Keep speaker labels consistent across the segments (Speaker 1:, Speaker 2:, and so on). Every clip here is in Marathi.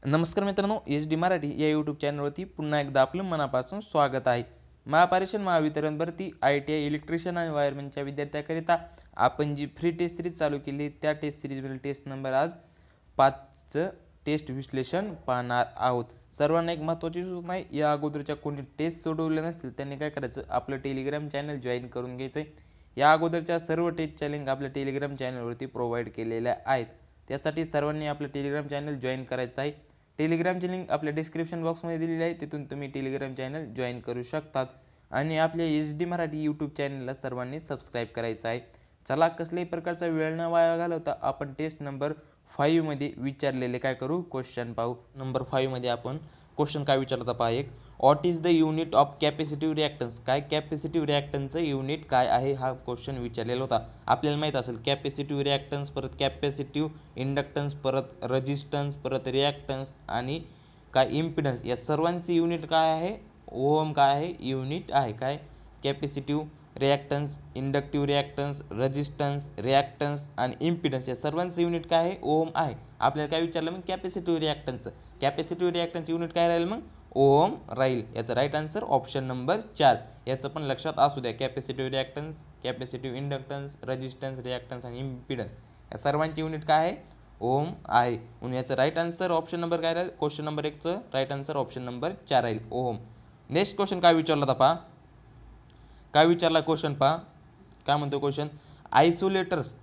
Speaker 1: नमस्कार मित्रांनो, एच डी मराठी या यूट्यूब चॅनलवरती पुन्हा एकदा आपलं मनापासून स्वागत आहे. महापारेषण महावितरण भरती ITI इलेक्ट्रिशियन आणि वायरमॅनच्या विद्यार्थ्याकरिता आपण जी फ्री टेस्ट सिरीज चालू केली त्या टेस्ट सिरीजमधील टेस्ट नंबर आज 5चं टेस्ट विश्लेषण पाहणार आहोत. सर्वांना एक महत्त्वाची सूचना आहे, या अगोदरच्या कोणी टेस्ट सोडवले नसतील त्यांनी काय करायचं, आपलं टेलिग्राम चॅनल जॉईन करून घ्यायचं आहे. या अगोदरच्या सर्व टेस्टच्या लिंक आपल्या टेलिग्राम चॅनलवरती प्रोव्हाइड केलेल्या आहेत. त्यासाठी सर्वांनी आपलं टेलिग्राम चॅनल जॉईन करायचं आहे. टेलिग्रामची लिंक आपल्या डिस्क्रिप्शन बॉक्समध्ये दिलेली आहे, तिथून तुम्ही टेलिग्राम चॅनल जॉईन करू शकतात. आणि आपल्या एच डी मराठी यूट्यूब चॅनलला सर्वांनी सबस्क्राईब करायचं आहे. चला, कसल्याही प्रकारचा वेळ न वाया घालवता आपण टेस्ट नंबर 5मध्ये विचारलेले काय करू क्वेश्चन पाहू. नंबर 5मध्ये आपण क्वेश्चन काय विचारला पहा. एक, what is the unit of capacitive reactance. काय कॅपॅसिटिव्ह रिॲक्टन्सचं युनिट काय आहे हा क्वेश्चन विचारलेला होता. आपल्याला माहीत असेल कॅपॅसिटिव्ह रिॲक्टन्स, परत कॅपॅसिटिव्ह इंडक्टन्स, परत रेजिस्टन्स, परत रिॲक्टन्स आणि काय इम्पिडन्स, या सर्वांचे युनिट काय आहे, ओहम काय आहे युनिट आहे. काय capacitive reactance, inductive reactance, resistance, reactance आणि इम्पिडन्स, या सर्वांचं युनिट काय आहे, ओहम आहे. आपल्याला काय विचारलं मग कॅपॅसिटिव्ह रिॲक्टन्सचं. कॅपॅसिटिव्ह रिॲक्टन्सचं युनिट काय राहील मग, ओहम राहील. याचं राईट आन्सर ऑप्शन नंबर 4. याचं पण लक्षात असू द्या. Capacitive reactance, capacitive inductance, resistance, reactance आणि इम्पिडन्स, या सर्वांचे युनिट काय आहे, ओहम आहे. म्हणून याचं राईट आन्सर ऑप्शन नंबर काय राहील, क्वेश्चन नंबर 1चं राईट आन्सर ऑप्शन नंबर 4 राहील, ओहम. नेक्स्ट क्वेश्चन काय विचारला होता पहा. काय विचारला क्वेश्चन पहा. काय म्हणतो क्वेश्चन, आयसोलेटर्स.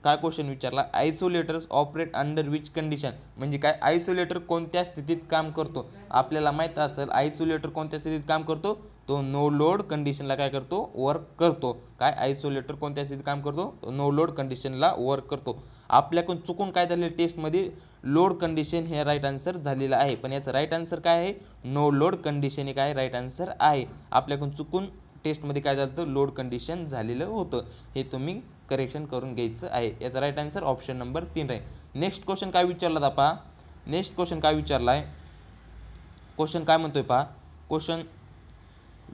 Speaker 1: काय क्वेश्चन विचारला, आयसोलेटर्स ऑपरेट अंडर विच कंडिशन. म्हणजे काय, आयसोलेटर कोणत्या स्थितीत काम करतो. आपल्याला माहीत असेल आयसोलेटर कोणत्या स्थितीत काम करतो, तो नो लोड कंडिशनला काय करतो, वर्क करतो. काय आयसोलेटर कोणत्या स्थितीत काम करतो, नो लोड कंडिशनला वर्क करतो. आपल्याकडून चुकून काय झालेलं टेस्टमध्ये लोड कंडिशन हे राईट आन्सर झालेलं आहे, पण याचं राईट आन्सर काय आहे, नो लोड कंडिशन हे काय राईट आन्सर आहे. आपल्याकडून चुकून टेस्टमध्ये काय झालं होतं, लोड कंडिशन झालेलं होतं. हे तुम्ही करेक्शन करून घ्यायचं आहे. याचा राईट आन्सर ऑप्शन नंबर 3 राहील. नेक्स्ट क्वेश्चन काय विचारला होता पहा. नेक्स्ट क्वेश्चन काय विचारला आहे, क्वेश्चन काय म्हणतोय पहा. Question,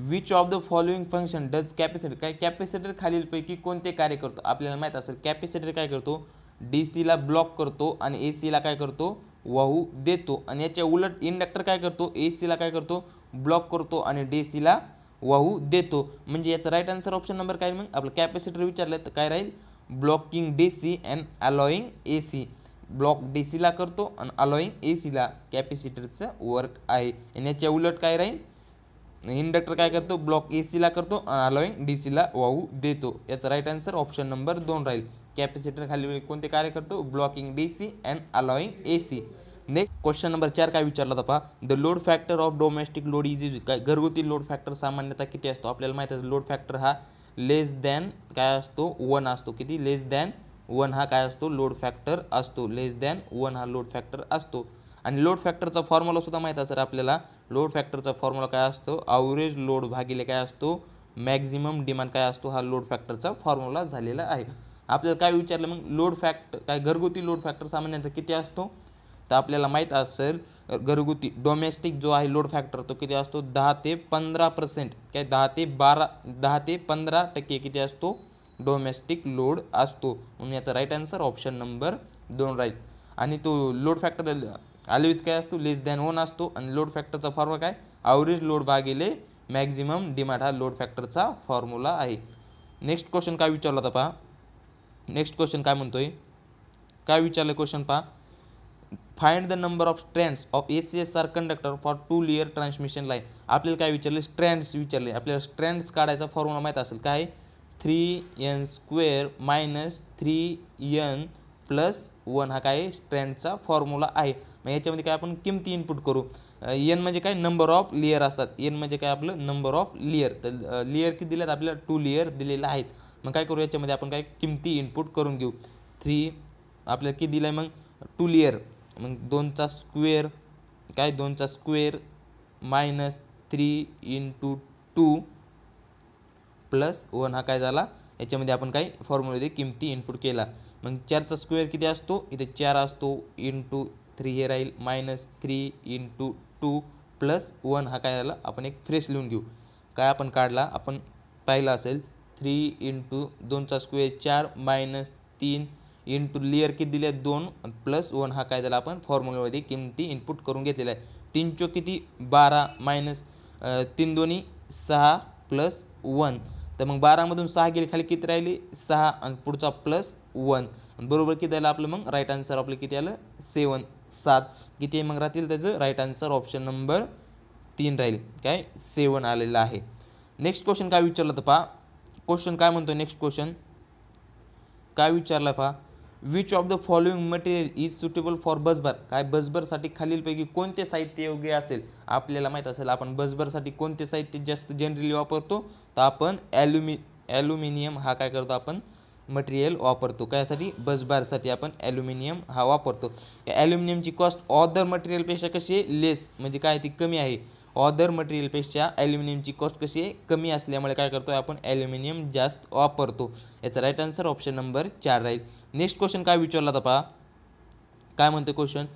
Speaker 1: which of the following function does capacitor. काय कॅपॅसिटर खालीलपैकी कोणते कार्य करतो. आपल्याला माहीत असेल कॅपॅसिटर काय करतो, DC ला ब्लॉक करतो आणि AC ला काय करतो, वाहू देतो. आणि याच्या उलट इंडक्टर काय करतो, AC ला काय करतो, ब्लॉक करतो आणि DC ला वाहू देतो. म्हणजे याचं राईट आन्सर ऑप्शन नंबर काय, मग आपलं कॅपॅसिटर विचारलं तर काय राहील, blocking DC and allowing AC. Block DC ला करतो आणि अलॉईंग AC ला कॅपॅसिटरचं वर्क आहे. आणि याच्या उलट काय राहील, इंडक्टर काय करतो, ब्लॉक AC ला करतो आणि अलॉईंग DC ला वाहू देतो. याचं राईट आन्सर ऑप्शन नंबर 2 राहील. कॅपॅसिटर खाली कोणते कार्य करतो, blocking DC and allowing AC. Next question number 4 काय विचारला होता पहा. The load factor of domestic load is use. काय घरगुती लोड फॅक्टर सामान्यतः किती असतो. आपल्याला माहिती आहे लोड फॅक्टर हा लेस दॅन काय असतो, 1 असतो. किती, लेस दॅन 1 हा काय असतो, लोड फॅक्टर असतो. लेस दॅन 1 हा लोड फॅक्टर असतो. आणि लोड फॅक्टरचा फॉर्म्युला सुद्धा माहीत असेल आपल्याला. लोड फॅक्टरचा फॉर्म्युला काय असतो, ॲव्हरेज लोड भागिले काय असतो, मॅक्झिमम डिमांड काय असतो, हा लोड फॅक्टरचा फॉर्म्युला झालेला आहे. आपल्याला काय विचारलं मग, लोड फॅक्टर काय घरगुती लोड फॅक्टर सामान्यतः किती असतो. तर आपल्याला माहीत असेल घरगुती डोमेस्टिक जो आहे लोड फॅक्टर तो किती असतो, 10 ते 15%. काय 10 ते 15% किती असतो, डोमेस्टिक लोड असतो. म्हणून याचा राईट आन्सर ऑप्शन नंबर 2 राहील. आणि तो लोड फॅक्टर ऑलवेज काय असतो, लेस दॅन 1 असतो. आणि लोड फॅक्टरचा फॉर्म्युला काय, ॲव्हरेज लोड भागिले मॅक्झिमम डिमांड हा लोड फॅक्टरचा फॉर्म्युला आहे. नेक्स्ट क्वेश्चन काय विचारला होता पहा. नेक्स्ट क्वेश्चन काय म्हणतोय, काय विचारलं क्वेश्चन पहा. Find the number of strands of ACSR conductor for 2 layer transmission line. आपल्याला काय विचारले, स्ट्रँड्स विचारले. आपल्याला स्ट्रँड्स काढायचा फॉर्म्युला माहीत असेल काय, 3n² - 3n + 1 हा काय स्ट्रँडचा फॉर्म्युला आहे. मग याच्यामध्ये काय आपण किमती इनपुट करू. n म्हणजे काय, नंबर ऑफ लेयर असतात. n म्हणजे काय आपलं नंबर ऑफ लेयर. तर लेयर किती दिल्यात आपल्याला, 2 लेयर दिलेलं आहेत. मग काय करू, याच्यामध्ये आपण काय किमती इनपुट करून घेऊ. 3 आपल्याला किती दिलं आहे मग, 2 लेयर. मग 2चा स्क्वेअर काय, 2चा स्क्वेअर -3 × 2 + 1 हा काय झाला. याच्यामध्ये आपण काय फॉर्म्युलामध्ये किमती इनपुट केला. मग 4चा स्क्वेअर किती असतो, इथे 4 असतो, × 3 हे राहील -3 × 2 + 1 हा काय झाला. आपण एक फ्रेश लिहून घेऊ. काय आपण काढला, आपण पाहिलं असेल 3 × 2चा स्क्वेअर 4 - 3 इंटू लेअर किती दिले 2 प्लस 1 हा काय झाला आपण फॉर्म्युलामध्ये किमती इनपुट करून घेतलेला आहे. 3 चोक किती 12 मायनस 3 दोन्ही 6 प्लस 1. तर मग 12मधून 6 गेले खाली किती राहिले 6 आणि पुढचा प्लस 1 बरोबर किती आलं आपलं मग राईट आन्सर आपलं किती आलं 7 किती मग राहतील त्याचं राईट आन्सर ऑप्शन नंबर 3 राहील काय 7 आलेलं आहे. नेक्स्ट क्वेश्चन काय विचारलं तर पहा क्वेश्चन काय म्हणतो नेक्स्ट क्वेश्चन काय विचारलं पहा which of the following material is suitable for busbar काय बसबारसाठी खालीलपैकी कोणते साहित्य योग्य असेल. आपल्याला माहीत असेल आपण बसबारसाठी कोणते साहित्य जास्त जनरली वापरतो तर आपण ॲल्युमिनियम हा काय करतो आपण मटेरियल वापरतो. कायसाठी बसबारसाठी आपण ॲल्युमिनियम हा वापरतो. ॲल्युमिनियमची कॉस्ट ऑदर मटेरियलपेक्षा कशी आहे लेस म्हणजे काय ती कमी आहे. ऑदर मटेरियलपेक्षा ॲल्युमिनियमची कॉस्ट कशी आहे कमी असल्यामुळे काय करतो आपण ॲल्युमिनियम जास्त वापरतो. याचा राईट आन्सर ऑप्शन नंबर 4 राहील. नेक्स्ट क्वेश्चन काय विचारला तर पहा काय म्हणतो क्वेश्चन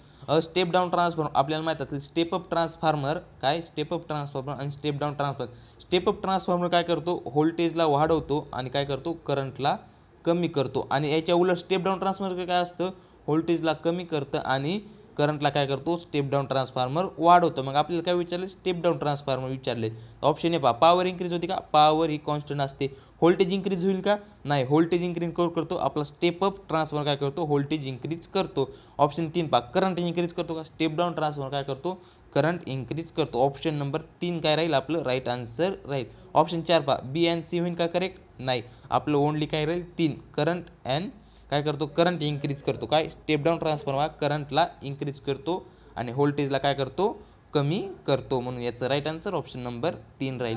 Speaker 1: स्टेप डाऊन ट्रान्सफॉर्मर आपल्याला माहीत असेल स्टेप अप ट्रान्सफॉर्मर काय स्टेप अप ट्रान्सफॉर्मर आणि step down transformer. Step up transformer काय करतो व्होल्टेजला वाढवतो आणि काय करतो करंटला कमी करतो आणि याच्या उलट स्टेप डाऊन ट्रान्सफॉर्मर काय असतं व्होल्टेजला कमी करतं आणि करंटला काय करतो स्टेप डाऊन ट्रान्सफॉर्मर वाढवतो. मग आपल्याला काय विचारलं स्टेप डाऊन ट्रान्सफॉर्मर विचारले ऑप्शन ए पहा पॉवर इन्क्रीज होती का पॉवर ही कॉन्स्टंट असते. व्होल्टेज इन्क्रीज होईल का नाही व्होल्टेज इन्क्रीज करतो आपला स्टेप अप ट्रान्सफॉर्मर काय करतो व्होल्टेज इन्क्रीज करतो. ऑप्शन 3 पहा करंट इन्क्रीज करतो का स्टेप डाऊन ट्रान्सफॉर्मर काय करतो करंट इन्क्रीज करतो. ऑप्शन नंबर 3 काय राहील आपलं राईट आन्सर राहील. ऑप्शन 4 पहा बी अँड सी होईल का करेक्ट नाही आपलं ओनली काय राहील 3 करंट अँड काय करतो करंट इन्क्रीज करतो काय स्टेप डाऊन ट्रान्सफॉर्मर करंटला इन्क्रीज करतो आणि व्होल्टेजला काय करतो कमी करतो म्हणून याचं राईट आन्सर ऑप्शन नंबर 3 राहील.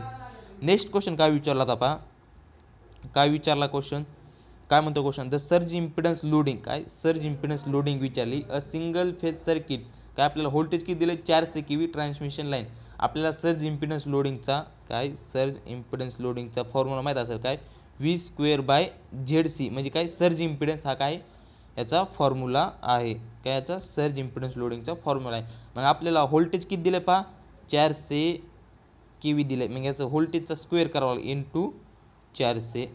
Speaker 1: नेक्स्ट क्वेश्चन काय विचारला आता पहा काय विचारला क्वेश्चन काय म्हणतो question the surge impedance loading काय सर्ज इम्पिडन्स लोडिंग विचारली अ सिंगल फेज सर्किट काय आपल्याला व्होल्टेज किती दिलं 400 kV ट्रान्समिशन लाईन. आपल्याला सर्ज इम्पिडन्स लोडिंगचा काय सर्ज इम्पिडन्स लोडिंगचा फॉर्म्युला माहीत असेल काय V²/ZC म्हणजे काय सर्ज इम्पिडन्स हा काय याचा फॉर्म्युला आहे काय याचा सर्ज इम्पिडन्स लोडिंगचा फॉर्म्युला आहे. मग आपल्याला व्होल्टेज किती दिलं पहा 400 kV दिलं मग याचं व्होल्टेजचा स्क्वेअर करावा लागेल इंटू 400.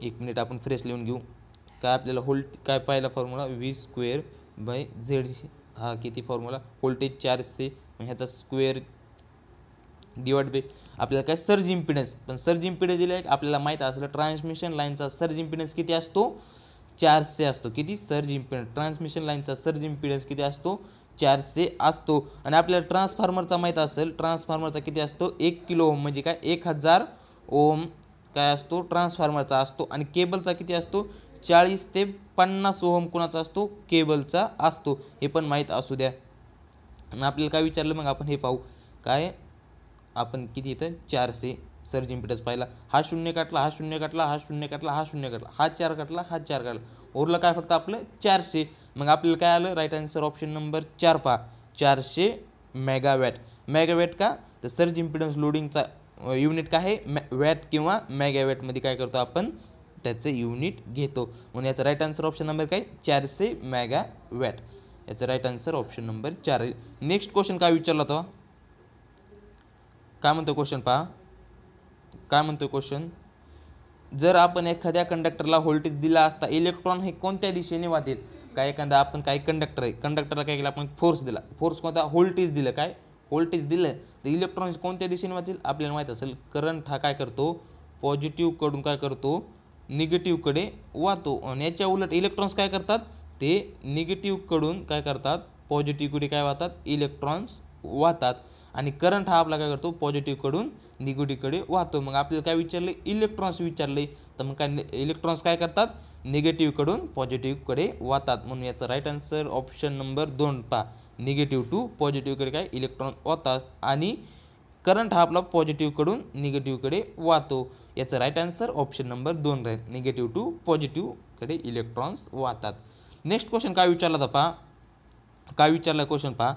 Speaker 1: एक मिनिट आपण फ्रेश लिहून घेऊ काय आपल्याला काय पाहिला फॉर्म्युला V²/ZC हा किती फॉर्म्युला व्होल्टेज 400 मग ह्याचा स्क्वेअर डिवाइड बाय आपल्याला काय सर्ज इम्पिडन्स पण सर्ज इम्पिडन्स दिला आहे आपल्याला माहीत असलं ट्रान्समिशन लाईनचा सर्ज इम्पिडन्स किती असतो 400 असतो. किती सर्ज इम्पिडन्स ट्रान्समिशन लाईनचा सर्ज इम्पिडन्स किती असतो 400 असतो. आणि आपल्याला ट्रान्सफॉर्मरचा माहीत असेल ट्रान्सफॉर्मरचा किती असतो 1 किलो ओम म्हणजे काय 1000 ओम काय असतो ट्रान्सफॉर्मरचा असतो. आणि केबलचा किती असतो 40 ते 50 ओम कोणाचा असतो केबलचा असतो हे पण माहीत असू द्या. आणि आपल्याला काय विचारलं मग आपण हे पाहू काय आपण किती इथं 400 सर्ज इम्पिडन्स पाहिला हा 0 काटला हा 0 काटला हा 0 काटला हा 0 काटला हा 4 काटला हा 4 काटला उरलं काय फक्त आपलं 400. मग आपल्याला काय आलं राईट आन्सर ऑप्शन नंबर 4 पहा 400 मेगावॅट. मेगावॅट का तर सर्ज इम्पिडन्स लोडिंगचा युनिट काय आहे वॅट किंवा मेगावॅटमध्ये काय करतो आपण त्याचं युनिट घेतो म्हणून याचं राईट आन्सर ऑप्शन नंबर काय 400 मेगावॅट. याचं राईट आन्सर ऑप्शन नंबर 4 आहे. नेक्स्ट क्वेश्चन काय विचारला होता काय म्हणतो क्वेश्चन पहा काय म्हणतो क्वेश्चन जर आपण एखाद्या कंडक्टरला व्होल्टेज दिला असता इलेक्ट्रॉन हे कोणत्या दिशेने वाहतील. काय एखादा आपण काही कंडक्टर आहे कंडक्टरला काय केलं आपण फोर्स दिला फोर्स कोणता व्होल्टेज दिलं काय व्होल्टेज दिलं तर इलेक्ट्रॉन कोणत्या दिशेने वाहतील आपल्याला माहीत असेल करंट हा काय करतो पॉझिटिव्हकडून काय करतो निगेटिव्हकडे वाहतो. आणि याच्या उलट इलेक्ट्रॉन्स काय करतात ते निगेटिव्हकडून काय करतात पॉझिटिव्हकडे काय वाहतात इलेक्ट्रॉन्स वाहतात. आणि करंट हा आपला काय करतो पॉझिटिव्हकडून निगेटिव्हकडे वाहतो. मग आपल्याला काय विचारलं इलेक्ट्रॉन्स विचारले तर मग काय इलेक्ट्रॉन्स काय करतात निगेटिव्हकडून पॉझिटिव्हकडे वाहतात म्हणून याचं राईट आन्सर ऑप्शन नंबर 2 पहा निगेटिव्ह टू पॉझिटिव्हकडे काय इलेक्ट्रॉन वाहतात आणि करंट हा आपला पॉझिटिव्हकडून निगेटिव्हकडे वाहतो. याचं राईट आन्सर ऑप्शन नंबर 2 राहील निगेटिव्ह टू पॉझिटिव्हकडे इलेक्ट्रॉन्स वाहतात. नेक्स्ट क्वेश्चन काय विचारला होता पहा काय विचारला क्वेश्चन पहा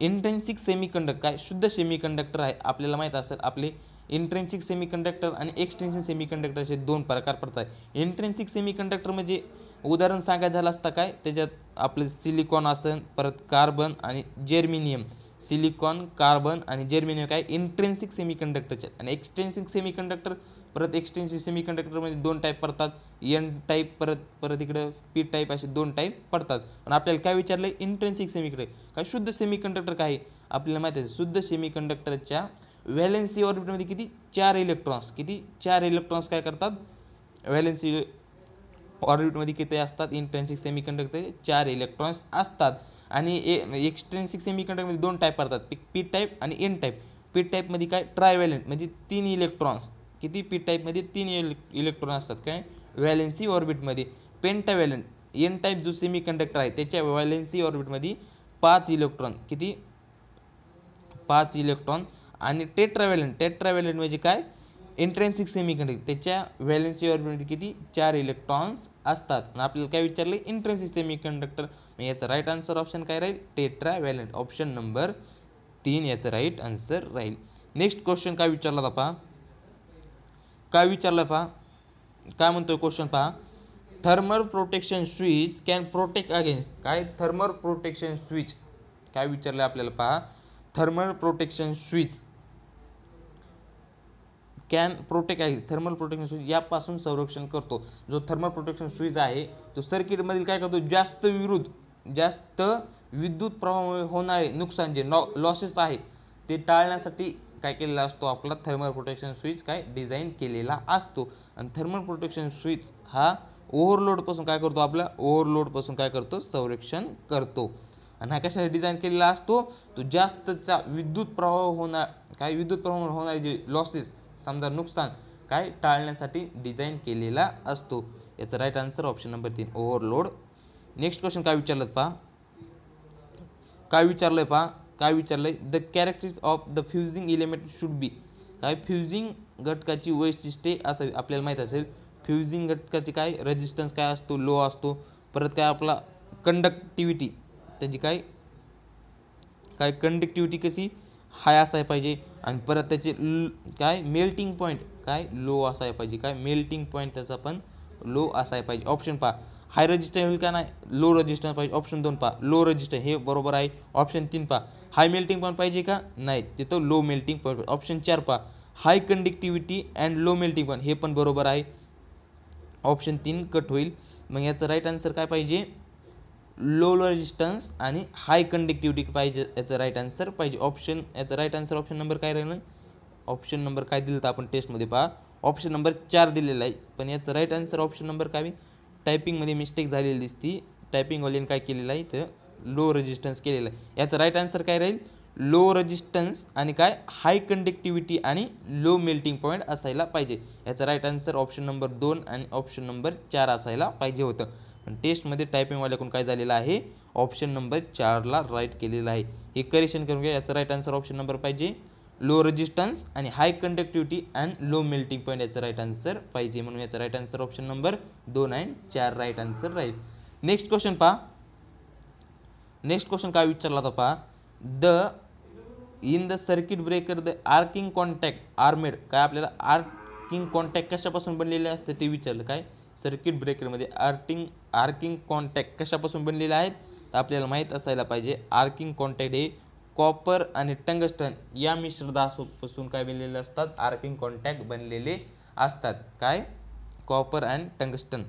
Speaker 1: इंट्रेन्सिक सेमीकंडक्टर काय शुद्ध सेमीकंडक्टर आहे. आपल्याला माहीत असेल आपले इंट्रेन्सिक सेमीकंडक्टर आणि एक्सटेन्शन सेमीकंडक्टरचे 2 प्रकार पडतात. इंट्रेन्सिक सेमीकंडक्टर म्हणजे उदाहरण सांगायचं झालं असतं काय त्याच्यात आपलं सिलिकॉन असेल परत कार्बन आणि जर्मेनियम सिलिकॉन, कार्बन आणि जर्मेनियम काय इंट्रेन्सिक सेमीकंडक्टरचे आणि एक्सट्रेन्सिक सेमीकंडक्टर. परत एक्सट्रेन्सिक सेमीकंडक्टरमध्ये 2 टाईप पडतात, एन टाईप परत इकडं पी टाईप, असे 2 टाईप पडतात. पण आपल्याला काय विचारलं आहे, इंट्रेन्सिक सेमीकंडक्टर काय शुद्ध सेमीकंडक्टर काय आहे आपल्याला माहिती आहे. शुद्ध सेमीकंडक्टरच्या व्हॅलेन्सी ऑर्बिटमध्ये किती 4 इलेक्ट्रॉन्स काय करतात, व्हॅलेन्सी ऑर्बिटमध्ये किती असतात, इंट्रेन्सिक सेमीकंडक्टर 4 इलेक्ट्रॉन्स असतात. आणि एक्सट्रेन्सिक सेमीकंडक्टरमध्ये 2 टाईप पडतात, पी टाईप आणि एन टाईप. पी टाईपमध्ये काय ट्रायव्हॅलेंट म्हणजे 3 इलेक्ट्रॉन्स, किती पी टाईपमध्ये 3 इलेक्ट्रॉन असतात काय व्हॅलेन्सी ऑर्बिटमध्ये. पेंटाव्हॅलेंट एन टाईप जो सेमीकंडक्टर आहे त्याच्या व्हॅलेन्सी ऑर्बिटमध्ये 5 इलेक्ट्रॉन, किती 5 इलेक्ट्रॉन. आणि टेट्राव्हॅलेंट म्हणजे काय इंट्रेन्सिक सेमीकंडक्टर त्याच्या व्हॅलेन्सी ऑर्बिटमध्ये किती 4 इलेक्ट्रॉन्स असतात. आणि आपल्याला काय विचारलं इंट्रेन्सिक सेमीकंडक्टर, मग याचा राईट आन्सर ऑप्शन काय राहील टेट्राव्हॅलेंट, ऑप्शन नंबर 3 याचं राईट आन्सर राहील. नेक्स्ट क्वेश्चन काय विचारला पहा, काय म्हणतोय क्वेश्चन पहा. Thermal protection switch can protect against काय, थर्मल प्रोटेक्शन स्विच काय विचारलं आपल्याला पहा. Thermal protection switch can protect आहे, थर्मल प्रोटेक्शन स्विच यापासून संरक्षण करतो. जो थर्मल प्रोटेक्शन स्विच आहे तो सर्किटमधील काय करतो, जास्त विद्युत प्रवाहामुळे होणारे नुकसान जे लॉसेस आहे ते टाळण्यासाठी काय केलेला असतो आपला थर्मल प्रोटेक्शन स्विच काय डिझाईन केलेला असतो. आणि थर्मल प्रोटेक्शन स्विच हा ओव्हरलोडपासून काय करतो, आपला ओव्हरलोडपासून काय करतो संरक्षण करतो. आणि हा कशासाठी डिझाईन केलेला असतो, तो जास्तचा विद्युत प्रवाह होणारे जे लॉसेस समजा नुकसान काय टाळण्यासाठी डिझाईन केलेला असतो. याचा right answer option number 3 overload. Next question काय विचारलं पहा, काय विचारलंय the characteristics of the fusing element should be काय, फ्युजिंग घटकाची वैशिष्ट्ये असावी. आपल्याला माहीत असेल फ्युजिंग घटकाची काय रेजिस्टन्स काय असतो, लो असतो. परत काय आपला कंडक्टिव्हिटी त्याची काय कंडक्टिव्हिटी कशी हाय असायला पाहिजे. आणि परत त्याचे काय मेल्टिंग पॉईंट काय लो असायला पाहिजे, काय मेल्टिंग पॉईंट त्याचा पण लो असायला पाहिजे. ऑप्शन पहा हाय रजिस्टन्स होईल का नाही, लो रजिस्टन्स पाहिजे. ऑप्शन 2 पहा लो रजिस्टन्स हे बरोबर आहे. ऑप्शन 3 पहा हाय मेल्टिंग पॉईंट पाहिजे का नाही, तिथं लो मेल्टिंग पॉईंट. ऑप्शन 4 पहा high conductivity and low melting point हे पण बरोबर आहे. ऑप्शन 3 कट होईल. मग याचं राईट आन्सर काय पाहिजे, लो रेजिस्टन्स आणि हाय कंडक्टिव्हिटी पाहिजे, याचं राईट आन्सर पाहिजे. याचं राईट आन्सर ऑप्शन नंबर काय राहिलं, ऑप्शन नंबर काय दिलं तर आपण टेस्टमध्ये पहा ऑप्शन नंबर 4 दिलेला आहे. पण याचं राईट आन्सर ऑप्शन नंबर काय, टायपिंगमध्ये मिस्टेक झालेली दिसती, टायपिंगवाल्याने काय केलेलं आहे तर लो रेजिस्टन्स केलेलं आहे. याचं राईट आन्सर काय राहील लो रेजिस्टन्स आणि काय हाय कंडक्टिव्हिटी आणि लो मेल्टिंग पॉईंट असायला पाहिजे. याचं राईट आन्सर ऑप्शन नंबर 2 आणि ऑप्शन नंबर 4 असायला पाहिजे होतं. पण टेस्टमध्ये टायपिंगवाल्याकडून काय झालेलं आहे ऑप्शन नंबर 4ला राईट केलेलं आहे. हे करेक्शन करून घ्या. याचं राईट आन्सर ऑप्शन नंबर पाहिजे लो रेजिस्टन्स आणि high conductivity and low melting point याचं राईट आन्सर पाहिजे. म्हणून याचं राईट आन्सर ऑप्शन नंबर 2 आणि 4 राईट आन्सर राहील. नेक्स्ट क्वेश्चन काय विचारला होता पहा. In the circuit breaker the arcing contact are made काय, आपल्याला आर्किंग कॉन्टॅक्ट कशापासून बनलेले असते ते विचारलं. काय सर्किट ब्रेकरमध्ये आर्किंग कॉन्टॅक्ट कशापासून बनलेले आहेत तर आपल्याला माहीत असायला पाहिजे आर्किंग कॉन्टॅक्ट हे कॉपर आणि टंगस्टन या मिश्रधातूपासून काय बनलेले असतात, आर्किंग कॉन्टॅक्ट बनलेले असतात. काय कॉपर अँड टंगस्टन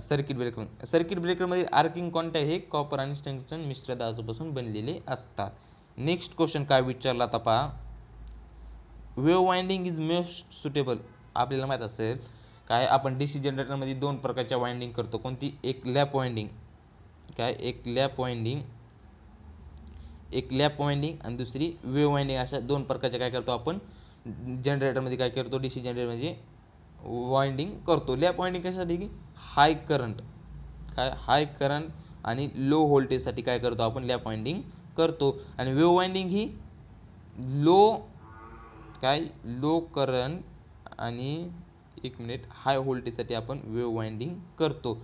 Speaker 1: सर्किट ब्रेकरमध्ये आर्किंग कॉन्टॅक्ट हे कॉपर आणि टंगस्टन मिश्रधातूपासून बनलेले असतात. नेक्स्ट क्वेश्चन काय विचारला आता पहा. Wave winding is most suitable आपल्याला माहीत असेल काय, आपण DC जनरेटरमध्ये 2 प्रकारच्या वाइंडिंग करतो. कोणती, एक लॅप वाइंडिंग आणि दुसरी वेव्ह वाइंडिंग, अशा 2 प्रकारच्या काय करतो आपण जनरेटरमध्ये काय करतो, DC जनरेटरमध्ये वाइंडिंग करतो. लॅप वाइंडिंग कशासाठी की हाय करंट आणि लो व्होल्टेजसाठी काय करतो आपण लॅप वाइंडिंग करतो. आणि वेव्ह वाइंडिंग ही लो करंट आणि हाय व्होल्टेजसाठी आपण वेव्ह वाइंडिंग करतो.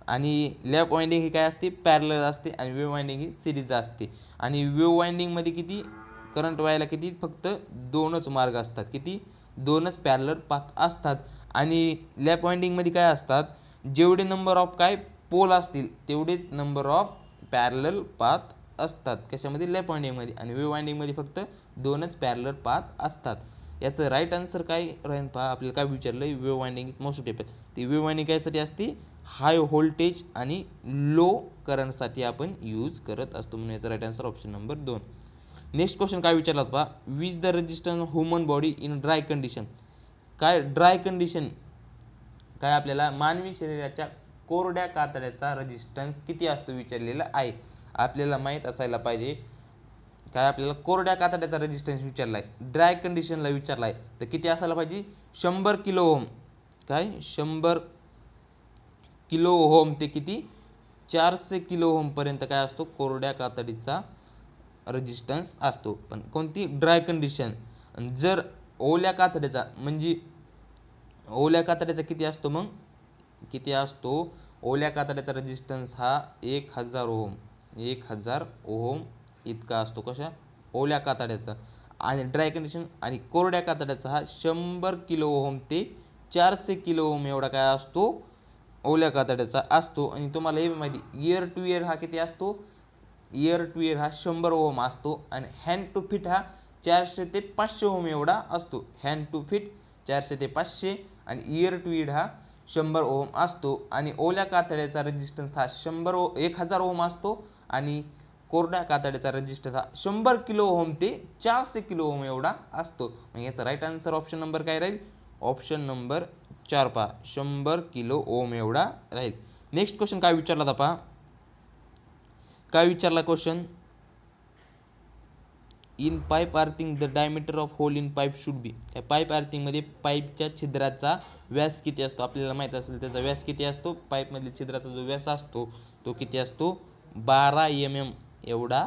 Speaker 1: आणि लॅप वाइंडिंग ही काय असते पॅरलल असते आणि वेव्ह वाइंडिंग ही सिरीज असते. आणि वेव्ह वाइंडिंगमध्ये किती करंट व्हायला किती फक्त 2च मार्ग असतात, किती 2च पॅरलल पाथ असतात. आणि लॅप वाइंडिंगमध्ये काय असतात, जेवढे नंबर ऑफ काय पोल असतील तेवढेच नंबर ऑफ पॅरलल पाथ असतात. कशामध्ये? लॅप वाइंडिंगमध्ये. आणि वेव्ह वाइंडिंगमध्ये फक्त 2च पॅरलर पाथ असतात. याचं राईट आन्सर काय राहील पहा. आपल्याला काय विचारलं आहे, wave winding is most tepal. ती वेव्ह वाइंडिंग कायसाठी असते? हाय व्होल्टेज आणि लो करंटसाठी आपण यूज करत असतो. म्हणून याचा right answer option number 2. Next question काय विचारला पहा. Which the resistance human body in dry condition. काय ड्राय कंडिशन काय आपल्याला मानवी शरीराच्या कोरड्या कातड्याचा रेजिस्टन्स किती असतो विचारलेला आहे. आपल्याला माहीत असायला पाहिजे. काय आपल्याला कोरड्या कातड्याचा रेजिस्टन्स विचारला आहे, ड्राय कंडिशनला विचारला आहे, तर किती असायला पाहिजे? 100 किलो ओम. काय 100 किलो ओम ते किती? 400 किलो ओमपर्यंत काय असतो? कोरड्या कातडीचा रेजिस्टन्स असतो. पण कोणती? Dry condition. जर ओल्या कातड्याचा म्हणजे ओल्या कातड्याचा किती असतो? मग किती असतो? ओल्या कातड्याचा रेजिस्टन्स हा 1000 ओम. 1000 ओम इतका असतो. कशा? ओल्या कातड्याचा. आणि ड्राय कंडिशन आणि कोरड्या कातड्याचा हा 100 किलो ओम ते 400 किलो ओम एवढा काय असतो? ओल्या कातड्याचा असतो. आणि तुम्हाला हे माहिती, इयर टू इयर हा किती असतो? इयर टू इयर हा 100 ओम असतो. आणि हँड टू फिट हा 400 ते 500 ओम एवढा असतो. हँड टू फिट 400 ते 500 आणि इयर टू इयर हा 100 ओम असतो. आणि ओल्या कातड्याचा रेजिस्टन्स हा 1000 ओम असतो. आणि कोरड्या कातड्याचा रेजिस्टन्स हा 100 किलो ओम ते 400 किलो ओम एवढा असतो. मग याचा राईट आन्सर ऑप्शन नंबर काय राहील? ऑप्शन नंबर 4 पहा, 100 किलो ओम एवढा राहील. नेक्स्ट क्वेश्चन काय विचारला होता पहा. काय विचारला question? In pipe earthing the diameter of hole in pipe should be. या पाईप आर्थिंगमध्ये पाईपच्या छिद्राचा व्यास किती असतो? आपल्याला माहीत असेल त्याचा व्यास किती असतो. पाईपमधील छिद्राचा जो व्यास असतो तो किती असतो? 12 mm एवढा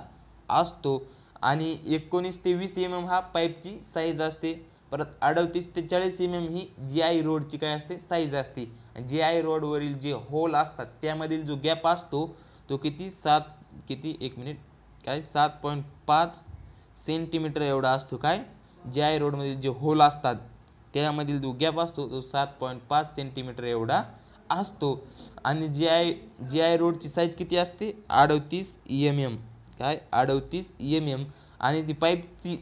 Speaker 1: असतो. आणि 19 ते 20 mm हा पाईपची साईज असते. परत 38 ते 40 mm ही GI रोडची काय असते? साईज असते. GI रोडवरील जे होल असतात त्यामधील जो गॅप असतो तो किती? 7.5 सेंटीमीटर एवढा असतो. काय? GI रोडमधील जे होल असतात त्यामधील जो गॅप असतो तो 7.5 सेंटीमीटर एवढा असतो. आणि GI रोडची साईज किती असते? 38 mm. काय? 38 mm. आणि ती पाईपची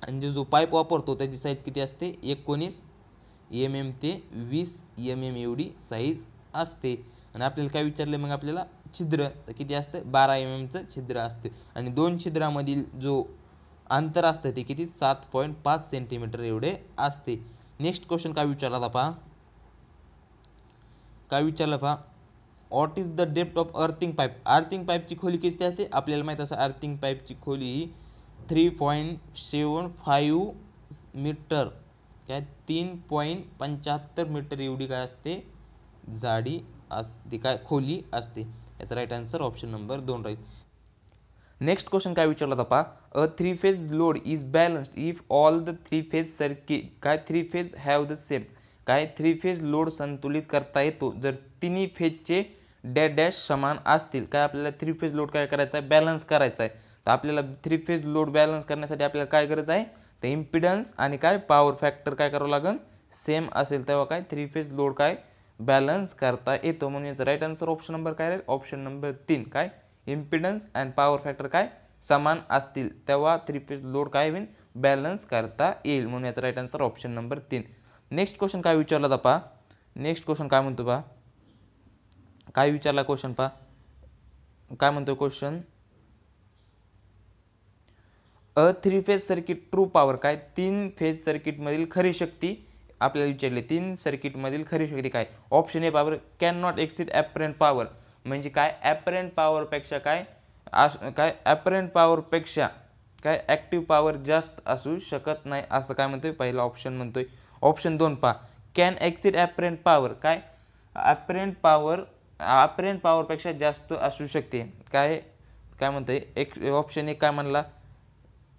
Speaker 1: आणि जो पाईप वापरतो त्याची साईज किती असते? 19 mm ते 20 mm एवढी साईज असते. आणि आपल्याला काय विचारलं मग आपल्याला? छिद्र तर किती असतं? 12 mmचं छिद्र असते. आणि दोन छिद्रामधील जो अंतर असतं ते किती? 7.5 सेंटीमीटर एवढे असते. नेक्स्ट क्वेश्चन काय विचारला होता पहा. काय विचारलं पहा. What is the depth of earthing pipe. Earthing पाईपची खोली किती असते? आपल्याला माहीत असं अर्थिंग पाईपची खोली ही 3.75 मीटर. काय? 3.75 मीटर एवढी काय असते? जाडी असते. काय? खोली असते. याचा राईट आन्सर ऑप्शन नंबर 2 राहील. नेक्स्ट क्वेश्चन काय विचारला होता पहा. अ 3 phase load is balanced if all the 3 phase circuit. काय? 3 फेज हॅव द सेम. काय? 3 फेज लोड संतुलित करता येतो जर तिन्ही फेजचे डॅश डॅश समान असतील. काय? आपल्याला 3 फेज लोड काय करायचा आहे? बॅलन्स करायचा आहे. तर आपल्याला 3 फेज लोड बॅलन्स करण्यासाठी आपल्याला काय गरज आहे? तर इम्पिडन्स आणि काय पॉवर फॅक्टर काय करावं लागेल? सेम असेल तेव्हा काय 3 फेज लोड काय बॅलन्स करता येतो. म्हणून याचं राईट आन्सर ऑप्शन नंबर काय राहील? Option number 3. काय? इम्पिडन्स अँड पॉवर फॅक्टर काय समान असतील तेव्हा 3 फेज लोड काय होईल? बॅलन्स करता येईल. म्हणून याचा right answer option number 3. Next question काय विचारला होता पहा. नेक्स्ट क्वेश्चन काय म्हणतो पहा. काय विचारला क्वेश्चन पहा. काय म्हणतो क्वेश्चन? अ 3 फेज सर्किट ट्रू पॉवर. काय? 3 फेज सर्किटमधील खरी शक्ती आपल्याला विचारले. 3 सर्किटमधील खरी शक्ती काय? Option A power can not exceed apparent power. म्हणजे काय? ॲपरंट पॉवरपेक्षा काय ॲपरंट पॉवरपेक्षा काय ॲक्टिव्ह पॉवर जास्त असू शकत नाही असं काय म्हणतोय? पहिला ऑप्शन म्हणतोय. ऑप्शन 2 पहा. Can exceed apparent power. काय? ॲपरंट पॉवरपेक्षा जास्त असू शकते. काय म्हणतोय? ऑप्शन 1 काय म्हणला?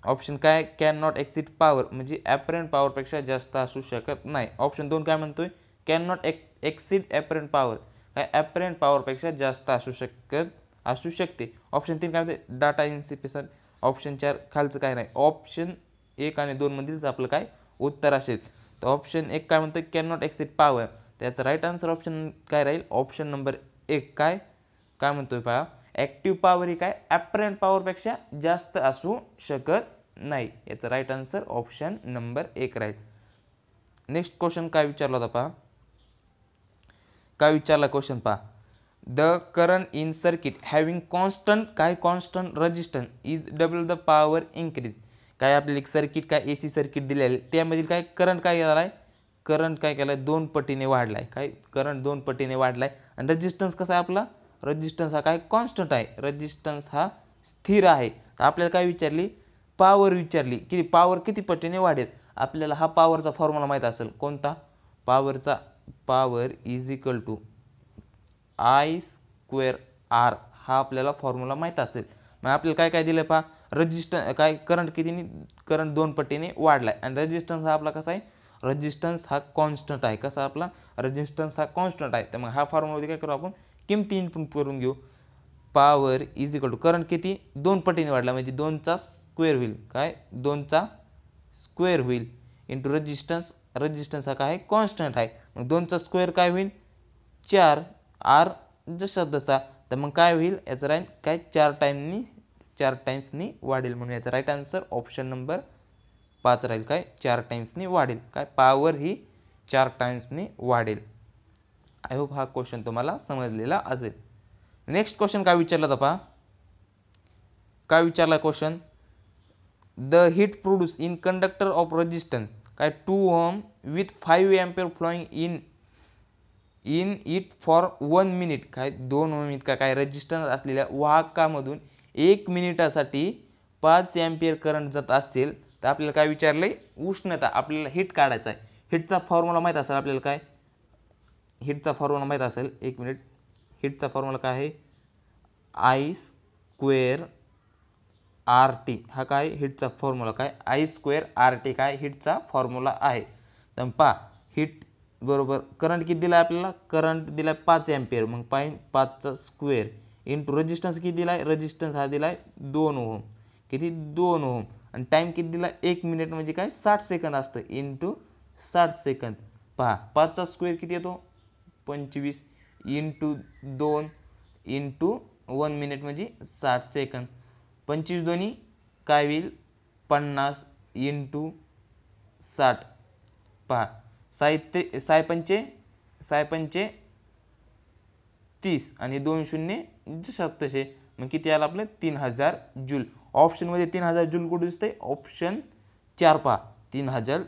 Speaker 1: ऑप्शन काय? कॅन नॉट एक्सिड पॉवर म्हणजे ॲपरंट पॉवरपेक्षा जास्त असू शकत नाही. ऑप्शन 2 काय म्हणतोय? Can not exceed apparent power. काय? ॲपरंट पॉवरपेक्षा जास्त असू शकते. ऑप्शन 3 काय म्हणते? डाटा इन्सिफिशियंट. ऑप्शन 4 खालचं काय नाही. ऑप्शन 1 आणि 2 मधीलच आपलं काय उत्तर असेल. तर ऑप्शन 1 काय म्हणतं? Can not exceed power. त्याचं राईट आन्सर ऑप्शन काय राहील? Option number 1. काय म्हणतोय पहा. ॲक्टिव्ह पॉवर ही काय ॲपरंट पॉवरपेक्षा जास्त असू शकत नाही. याचं राईट आन्सर ऑप्शन नंबर 1 राहील. नेक्स्ट क्वेश्चन काय विचारला होता पहा. काय विचारला क्वेश्चन पहा. The current in circuit having constant resistance is double the power increase. काय आपल्याला एक सर्किट काय AC सर्किट दिलेलं आहे, त्यामधील काय करंट काय झाला आहे, करंट काय केला आहे 2 पटीने वाढला आहे. काय करंट 2 पटीने वाढला आहे. आणि रेजिस्टन्स कसा आहे आपला, रेजिस्टन्स हा काय कॉन्स्टंट आहे, रेजिस्टन्स हा स्थिर आहे. आपल्याला काय विचारली, पॉवर विचारली, की पॉवर किती पटीने वाढेल. आपल्याला हा पॉवरचा फॉर्म्युला माहीत असेल कोणता, power is equal to I² R हा आपल्याला फॉर्म्युला माहीत असेल. मग आपल्याला काय काय दिलं पहा, काय करंट कितीने, करंट 2 पटीने वाढला आहे. आणि रेजिस्टन्स हा आपला कसा आहे, रेजिस्टन्स हा कॉन्स्टंट आहे. कसा आपला रेजिस्टन्स हा कॉन्स्टंट आहे. तर मग हा फॉर्म्युलामध्ये काय करू आपण, किमती इनपुट करून घेऊ. Power is equal to current किती 2 पटीने वाढला म्हणजे 2चा स्क्वेअर होईल. काय 2चा स्क्वेअर होईल इंटू रेजिस्टन्स हा काय कॉन्स्टंट आहे. मग 2चा स्क्वेअर काय होईल 4, R जसा तसा. तर मग काय होईल याचं राहील काय 4 टाइम्सनी वाढेल. म्हणून याचा राईट आन्सर ऑप्शन नंबर 5 राहील. काय 4 टाइम्सनी वाढेल. काय पॉवर ही 4 टाइम्सनी वाढेल. आय होप हा क्वेश्चन तुम्हाला समजलेला असेल. नेक्स्ट क्वेश्चन काय विचारला होता पहा. काय विचारला question, the heat produce in conductor of resistance काय 2 ohm with 5 ampere flowing in it for 1 minute. काय 2 ओहम इतका काय रेजिस्टन्स असलेल्या वाहकामधून 1 मिनिटासाठी 5 एम्पियर करंट जात असेल तर आपल्याला काय विचारलं आहे, उष्णता आपल्याला हीट काढायचा आहे. हीटचा फॉर्म्युला माहीत असेल आपल्याला. काय हीटचा फॉर्म्युला माहीत असेल, 1 मिनिट. हीटचा फॉर्म्युला काय आहे, I² RT हा काय हीटचा फॉर्म्युला. काय I² RT काय हीटचा फॉर्म्युला आहे. तर पहा हीट बरोबर करंट किती दिला आहे आपल्याला, करंट दिला आहे 5 एम्पियर. मग 5चा स्क्वेअर इंटू रेजिस्टन्स किती दिला आहे, रेजिस्टन्स हा दिला आहे 2 ओहम. किती 2 ओहम. आणि टाईम किती दिला 1 मिनिट म्हणजे काय 60 सेकंद असतं इंटू 60 सेकंद. पहा 5चा स्क्वेअर किती येतो 25 इंटू 2 इंटू 1 मिनिट म्हणजे 60 सेकंद. 25 दोन्ही काय होईल 50 इंटू 60. पहा साय पंचे 30 आणि 2 शून्य जशात तसे. मग किती आलं आपलं 3000 जूल. ऑप्शनमध्ये 3000 जूल कुठे दिसतंय, ऑप्शन 4 पहा 3000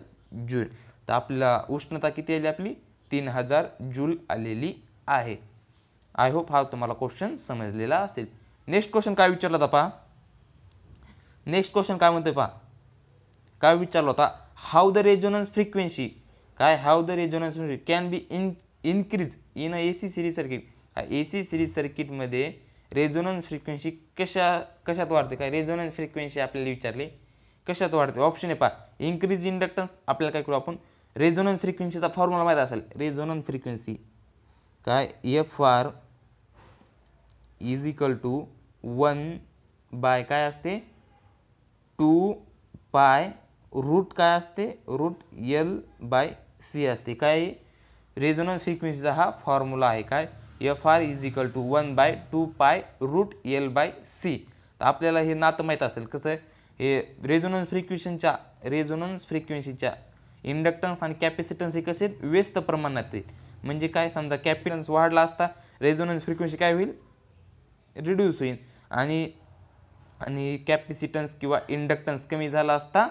Speaker 1: जूल. तर आपल्याला उष्णता किती आली आपली 3000 जूल आलेली आहे. आय होप हा तुम्हाला क्वेश्चन समजलेला असेल. नेक्स्ट क्वेश्चन काय विचारला होता पहा. नेक्स्ट क्वेश्चन काय म्हणतोय पहा. काय विचारला होता, हाऊ द रेझोनन्स फ्रिक्वेन्सी काय how the resonance frequency can be increase in AC series circuit. AC series सर्किटमध्ये रेझोनन्स फ्रिक्वेन्सी कशात वाढते. काय रेझोनन्स फ्रिक्वेन्सी आपल्याला विचारली कशात वाढते. ऑप्शन आहे पहा, इन्क्रीज इंडक्टन्स. आपल्याला काय करू आपण, रेझोनन्स फ्रिक्वेन्सीचा फॉर्म्युला माहीत असेल. रेझोनन्स फ्रिक्वेन्सी काय FR is equal to 1 by काय असते 2 पाय रूट काय असते रूट L/C असते. काय रेझोनन्स फ्रिक्वेन्सीचा हा फॉर्म्युला आहे. काय FR इज इक्वल टू 1/2 पाय रूट L/C. तर आपल्याला हे नातं माहीत असेल कसं आहे, हे रेझोनन्स फ्रिक्वेन्सीच्या इंडक्टन्स आणि कॅपॅसिटन्स हे कसे व्यस्त प्रमाणात आहे. म्हणजे काय समजा कॅपॅसिटन्स वाढला असता रेझोनन्स फ्रिक्वेन्सी काय होईल रिड्यूस होईल. आणि कॅपॅसिटन्स किंवा इंडक्टन्स कमी झाला असता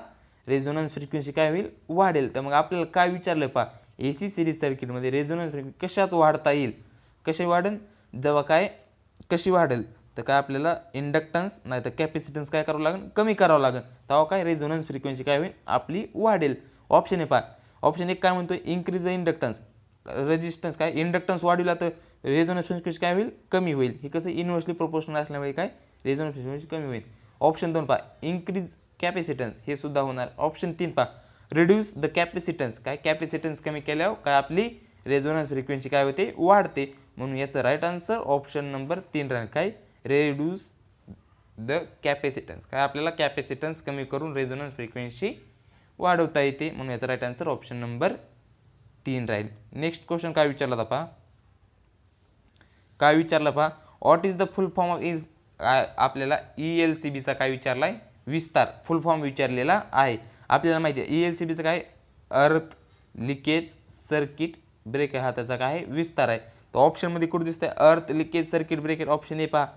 Speaker 1: रेझोनन्स फ्रिक्वेन्सी काय होईल वाढेल. तर मग आपल्याला काय विचारलं पहा, AC सिरीज सर्किटमध्ये रेझोनन्स फ्रिक्वेन्सी कशात वाढता येईल, कशी वाढेल जेव्हा काय कशी वाढेल. तर काय आपल्याला इंडक्टन्स नाही तर कॅपॅसिटन्स काय करावं लागेल कमी करावं लागेल. तेव्हा काय रेझोनन्स फ्रिक्वेन्सी काय होईल आपली वाढेल. ऑप्शन आहे पहा, ऑप्शन 1 काय म्हणतो इन्क्रीज द इंडक्टन्स. रेजिस्टन्स काय इंडक्टन्स वाढविला तर रेझोनन्स फ्रिक्वेन्सी काय होईल कमी होईल. हे कसं इन्व्हर्सली प्रोपोर्शनल असल्यामुळे काय रेझोनन्स फ्रिक्वेन्सी कमी होईल. ऑप्शन 2 पहा इन्क्रीज कॅपॅसिटन्स हे सुद्धा होणार. ऑप्शन 3 पहा रिड्यूस द कॅपॅसिटन्स. काय कॅपॅसिटन्स कमी केल्यावर काय आपली रेझोनन्स फ्रिक्वेन्सी काय होते वाढते. म्हणून याचं राईट आन्सर ऑप्शन नंबर 3 राहील. काय रिड्यूस द कॅपॅसिटन्स. काय आपल्याला कॅपॅसिटन्स कमी करून रेझोनन्स फ्रिक्वेन्सी वाढवता येते. म्हणून याचा राईट आन्सर ऑप्शन नंबर 3 राहील. नेक्स्ट क्वेश्चन काय विचारला होता पहा. काय विचारलं पहा, what is the full form of is आपल्याला ELCBचा काय विचारला आहे, विस्तार फुल फॉर्म विचारलेला आहे. आपल्याला माहिती आहे ELCBचं काय, अर्थ लिकेज सर्किट ब्रेकर हा त्याचा काय आहे, विस्तार आहे. तर ऑप्शनमध्ये कुठं दिसतंय, अर्थ leakage circuit breaker. Option A पहा,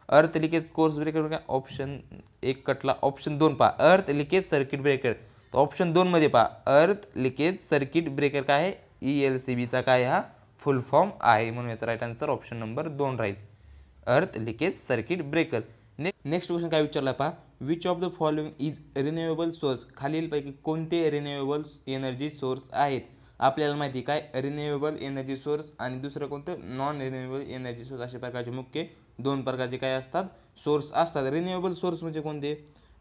Speaker 1: अर्थ लिकेज कोर्स ब्रेकर. ऑप्शन एक कटला. ऑप्शन 2 पहा, अर्थ लिकेज सर्किट ब्रेकर. तर ऑप्शन 2 मध्ये पहा, अर्थ लिकेज सर्किट ब्रेकर काय आहे, ELCBचा काय हा फुल फॉर्म आहे. म्हणून याचा राईट आन्सर ऑप्शन नंबर 2 राहील, अर्थ leakage circuit breaker. Next question काय विचारला पहा, which of the following is renewable source. खालीलपैकी कोणते रिन्युएबल एनर्जी सोर्स आहेत. आपल्याला माहिती काय, रिन्युएबल एनर्जी सोर्स आणि दुसरं कोणतं नॉन रिन्युएबल एनर्जी सोर्स, अशा प्रकारचे मुख्य 2 प्रकारचे काय असतात, सोर्स असतात. रिन्युएबल सोर्स म्हणजे कोणते,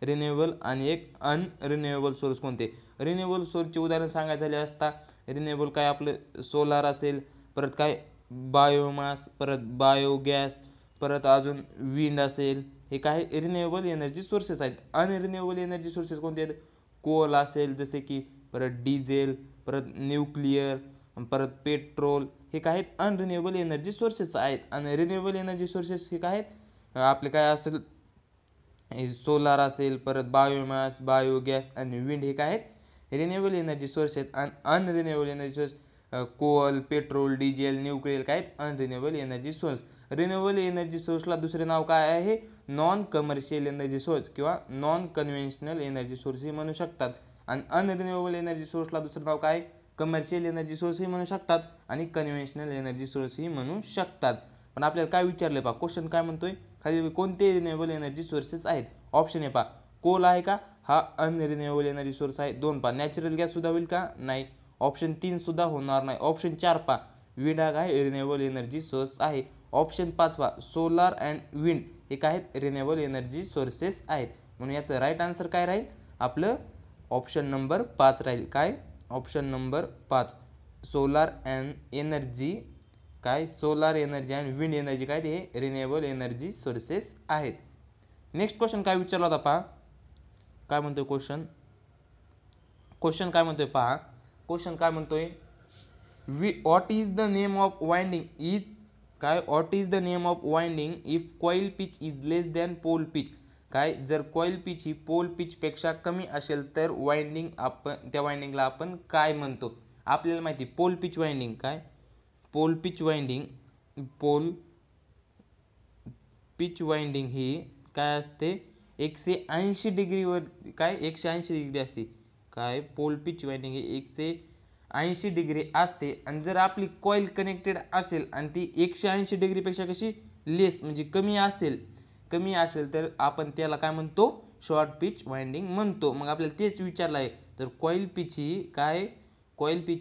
Speaker 1: रिन्युएबल आणि एक अनरिन्युएबल सोर्स कोणते. रिन्युएबल सोर्सचे उदाहरण सांगायचे झाले असता, रिन्युएबल काय आपलं सोलार असेल, परत काय बायोमास, परत बायोगॅस, परत अजून विंड असेल, हे काय रिन्युएबल एनर्जी सोर्सेस आहेत. अनरिन्युएबल एनर्जी सोर्सेस कोणते आहेत, कोल असेल जसे की, परत डिझेल, परत न्यूक्लिअर, परत पेट्रोल, हे काय आहेत अनरिन्युएबल एनर्जी सोर्सेस आहेत. आणि रिन्युएबल एनर्जी सोर्सेस हे काय आहेत, आपले काय असेल सोलार असेल, परत बायोमास, बायोगॅस आणि विंड, हे काय आहेत रिन्युएबल एनर्जी सोर्स आहेत. आणि nonrenewable energy source coal, petrol, diesel, nuclear काय आहेत nonrenewable energy source. Renewable energy सोर्सला दुसरे नाव काय आहे, नॉन कमर्शियल एनर्जी सोर्स किंवा नॉन कन्व्हेन्शनल एनर्जी सोर्सही म्हणू शकतात. आणि अनरिन्युएबल एनर्जी सोर्सला दुसरं नाव काय, कमर्शियल एनर्जी सोर्सही म्हणू शकतात आणि कन्व्हेन्शनल एनर्जी सोर्सही म्हणू शकतात. पण आपल्याला काय विचारलं पहा, क्वेश्चन काय म्हणतोय, खाली कोणते रिन्युएबल एनर्जी सोर्सेस आहेत. ऑप्शन ए पहा, कोल आहे का, हा अनरिन्युएबल एनर्जी सोर्स आहे. 2 पहा, नॅचरल गॅस सुद्धा होईल का, नाही. ऑप्शन 3 सुद्धा होणार नाही. ऑप्शन 4 पहा, विंड हा काय रिन्युएबल एनर्जी सोर्स आहे. ऑप्शन 5 पहा, सोलार अँड विंड हे काय आहेत रिन्युएबल एनर्जी सोर्सेस आहेत. म्हणून याचं राईट आन्सर काय राहील, आपलं ऑप्शन नंबर 5 राहील. काय, option number 5, solar and energy, काय सोलार एनर्जी आणि विंड एनर्जी काय ते रिन्युएबल एनर्जी सोर्सेस आहेत. नेक्स्ट क्वेश्चन काय विचारला होता पहा, काय म्हणतोय क्वेश्चन काय म्हणतोय पहा, क्वेश्चन काय म्हणतोय, what is the name of winding is काय, what is the name of winding if coil pitch is less than pole pitch. काय, जर कॉईल पिच ही पोल पिचपेक्षा कमी असेल तर वाइंडिंग आपण त्या वाइंडिंगला आपण काय म्हणतो. आपल्याला माहिती पोल पिच वाइंडिंग काय, पोल पिच वाइंडिंग ही काय असते, 180 डिग्रीवर काय 180 डिग्री असते. काय, पोल पिच वाइंडिंग ही 180 डिग्री असते. आणि जर आपली कॉईल कनेक्टेड असेल आणि ती 180 डिग्रीपेक्षा कशी लेस म्हणजे कमी असेल तर आपण त्याला काय म्हणतो, शॉर्ट पिच वाइंडिंग म्हणतो. मग आपल्याला तेच विचारलं आहे, तर कॉईल पिच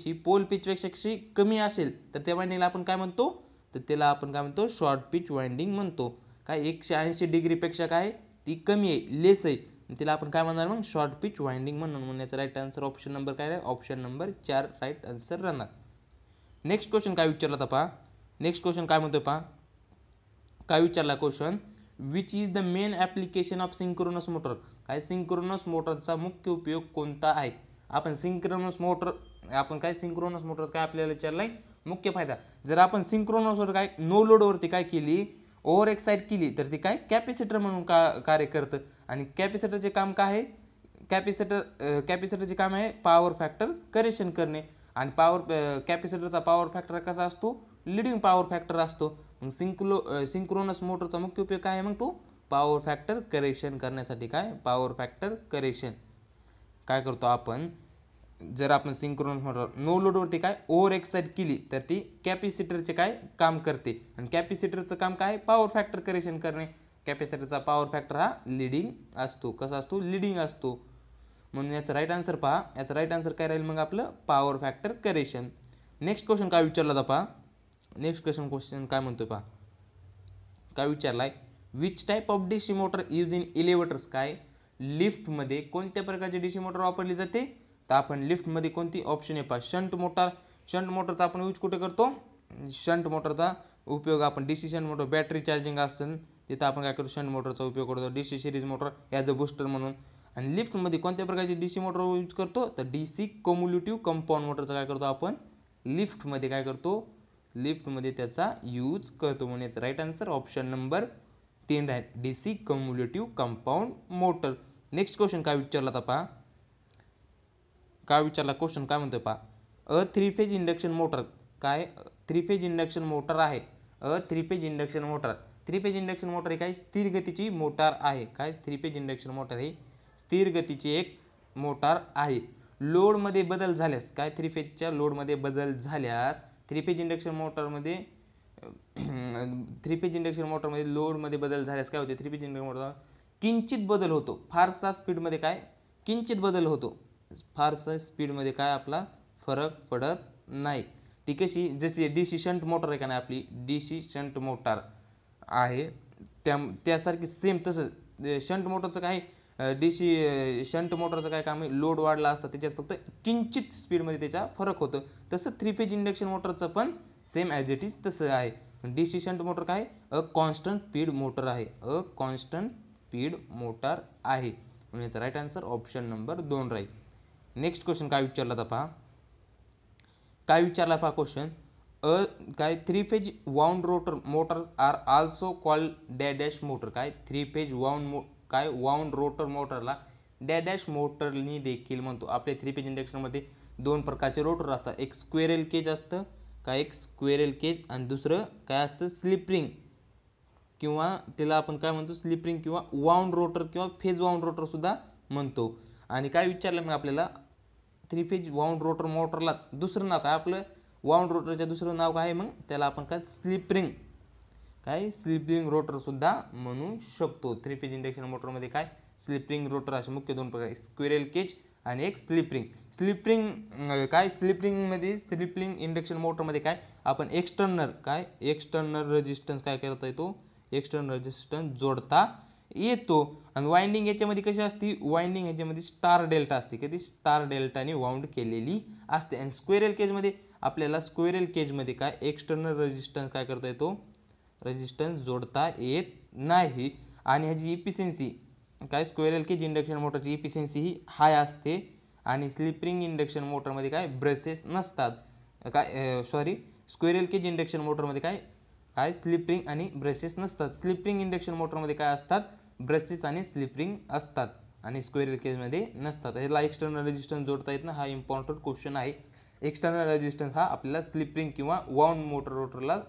Speaker 1: ही पोल पिचपेक्षा कशी कमी असेल तर त्या वाइंडिंगला आपण काय म्हणतो, तर त्याला आपण काय म्हणतो, शॉर्ट पिच वाइंडिंग म्हणतो. काय 180 डिग्रीपेक्षा काय ती कमी आहे, लेस आहे, तिला आपण काय म्हणणार मग, शॉर्ट पिच वाइंडिंग म्हणून. म्हणून याचा राईट आन्सर ऑप्शन नंबर काय आहे, ऑप्शन नंबर 4 राईट आन्सर राहणार. नेक्स्ट क्वेश्चन काय विचारला होता पहा, नेक्स्ट क्वेश्चन काय म्हणतोय पहा, काय विचारला question, which is the main application of synchronous motor. काय, सिंक्रोनस मोटरचा मुख्य उपयोग कोणता आहे. आपण सिंक्रोनस मोटर काय आपल्याला विचारलं आहे, मुख्य फायदा. जर आपण सिंक्रोनसवर काय नो लोडवरती काय केली, ओव्हर एक्साइट केली, तर ती काय कॅपॅसिटर म्हणून कार्य करतं. आणि कॅपॅसिटरचे काम काय आहे, कॅपॅसिटरचे काम आहे पॉवर फॅक्टर करेक्शन करणे. आणि कॅपॅसिटरचा पॉवर फॅक्टर कसा असतो, लीडिंग पॉवर फॅक्टर असतो. मग सिंक्रोनस मोटरचा मुख्य उपयोग काय आहे, मग तो पॉवर फॅक्टर करेक्शन करण्यासाठी. काय, पॉवर फॅक्टर करेक्शन काय करतो आपण, जर आपण सिंक्रोनस मोटर नो लोडवरती काय ओव्हर एक्साइट केली तर ती कॅपॅसिटरचे काय काम करते. आणि कॅपॅसिटरचं काम काय, पॉवर फॅक्टर करेक्शन करणे. कॅपॅसिटरचा पॉवर फॅक्टर हा लीडिंग असतो. कसा असतो, लीडिंग असतो. म्हणून याचं राईट आन्सर पहा, याचं राईट आन्सर काय राहील मग आपलं, power factor correction. Next question काय विचारला होता पहा, नेक्स्ट क्वेश्चन काय म्हणतोय पहा, काय विचारलाय, which type of DC motor use in elevators. काय, लिफ्टमध्ये कोणत्या प्रकारची डीसी मोटर वापरली जाते, तर आपण लिफ्टमध्ये कोणती, ऑप्शन आहे पहा, शंट मोटर. शंट मोटरचा आपण यूज कुठे करतो, शंट मोटरचा उपयोग आपण DC shunt motor battery charging असेल तिथं आपण काय करतो, शंट मोटरचा उपयोग करतो. DC series motor as a booster म्हणून. आणि लिफ्टमध्ये कोणत्या प्रकारची डीसी मोटर यूज करतो, तर डीसी कम्युलेटिव्ह कंपाऊंड मोटरचा काय करतो आपण लिफ्टमध्ये काय करतो, लिफ्टमध्ये त्याचा यूज करतो. म्हणून याचा राईट आन्सर ऑप्शन नंबर 3 राहील, DC cumulative compound motor. Next question काय विचारला पहा, काय विचारला क्वेश्चन काय म्हणतोय पहा, अ 3 फेज इंडक्शन मोटर, काय 3 फेज इंडक्शन मोटर आहे. A 3 phase induction motor, 3 phase induction motor ही काय स्थिर गतीची मोटार आहे. काय 3 फेज इंडक्शन मोटर ही स्थिर गतीची एक मोटार आहे. लोडमध्ये बदल झाल्यास, काय 3 फेजच्या लोडमध्ये बदल झाल्यास 3 फेज इंडक्शन मोटरमध्ये 3 फेज इंडक्शन मोटरमध्ये लोडमध्ये बदल झाल्यास काय होते, 3 फेज इंडक्शन मोटर किंचित बदल होतो, फारसा स्पीडमध्ये काय किंचित बदल होतो, फारसा स्पीडमध्ये काय आपला फरक पडत नाही. ती कशी, जशी DC शंट मोटर आहे का नाही आपली DC शंट मोटार आहे त्यासारखी सेम तसं शंट मोटरचं काय DC शंट मोटरचं काय काम आहे, लोड वाढला असता त्याच्यात फक्त किंचित स्पीडमध्ये त्याचा फरक होतो. तसं 3 फेज इंडक्शन मोटरचं पण सेम ॲज इट इज तसं आहे. DC शंट मोटर काय अ कॉन्स्टंट स्पीड मोटर आहे, अ कॉन्स्टंट स्पीड मोटार आहे. म्हणून याचा राईट आन्सर ऑप्शन नंबर 2 राहील. नेक्स्ट क्वेश्चन काय विचारला तर पहा, काय विचारला पहा क्वेश्चन, काय 3 phase wound rotor motors are also called dash motor. काय 3 फेज वाउंड रोटर मोटरला डॅश मोटरनी देखील म्हणतो. आपल्या 3 फेज इंडक्शनमध्ये 2 प्रकारचे रोटर असतात, एक स्क्वेरल केज असतं, काय एक स्क्वेरल केज, आणि दुसरं काय असतं स्लिप रिंग, किंवा त्याला आपण काय म्हणतो स्लिप रिंग किंवा वाउंड रोटर किंवा फेज वाउंड रोटर सुद्धा म्हणतो. आणि काय विचारलं मग आपल्याला 3 फेज वाउंड रोटर मोटरलाच दुसरं नाव काय, आपलं वाउंड रोटरच्या दुसरं नाव काय आहे, मग त्याला आपण काय स्लिप रिंग, काय स्लिप रिंग रोटर सुद्धा म्हणू शकतो. 3 फेज इंडक्शन मोटरमध्ये काय स्लिप रिंग रोटर असे मुख्य 2 प्रकार, स्क्वेरल केज आणि एक स्लिप रिंग. स्लिप रिंग काय स्लिप रिंग इंडक्शन मोटरमध्ये काय आपण एक्सटर्नल रेजिस्टन्स काय करता येतो, एक्सटर्नल रेजिस्टन्स जोडता येतो. आणि वाइंडिंग याच्यामध्ये कशी असते, वाइंडिंग ह्याच्यामध्ये स्टार डेल्टा असते, कधी स्टार डेल्टाने वाउंड केलेली असते. आणि स्क्वेरल केजमध्ये आपल्याला काय एक्सटर्नल रेजिस्टन्स काय करता येतो, रेजिस्टन्स जोडता येत नाही. आणि ह्याची इफिशियन्सी काय स्क्वेरल केज इंडक्शन मोटरची इफिशियन्सी ही हाय असते. आणि स्लिप रिंग इंडक्शन मोटरमध्ये काय ब्रशेस नसतात, काय स्क्वेरल केज इंडक्शन मोटरमध्ये काय स्लिप रिंग आणि ब्रशेस नसतात. स्लिप रिंग इंडक्शन मोटरमध्ये काय असतात, ब्रशेस आणि स्लिप रिंग असतात आणि स्क्वेरल केजमध्ये नसतात. ह्याला एक्सटर्नल रेजिस्टन्स जोडता येत ना, हा इम्पॉर्टंट क्वेश्चन आहे. एक्सटर्नल रेजिस्टन्स हा आपल्याला स्लिप रिंग किंवा वाउंड मोटर रोटरला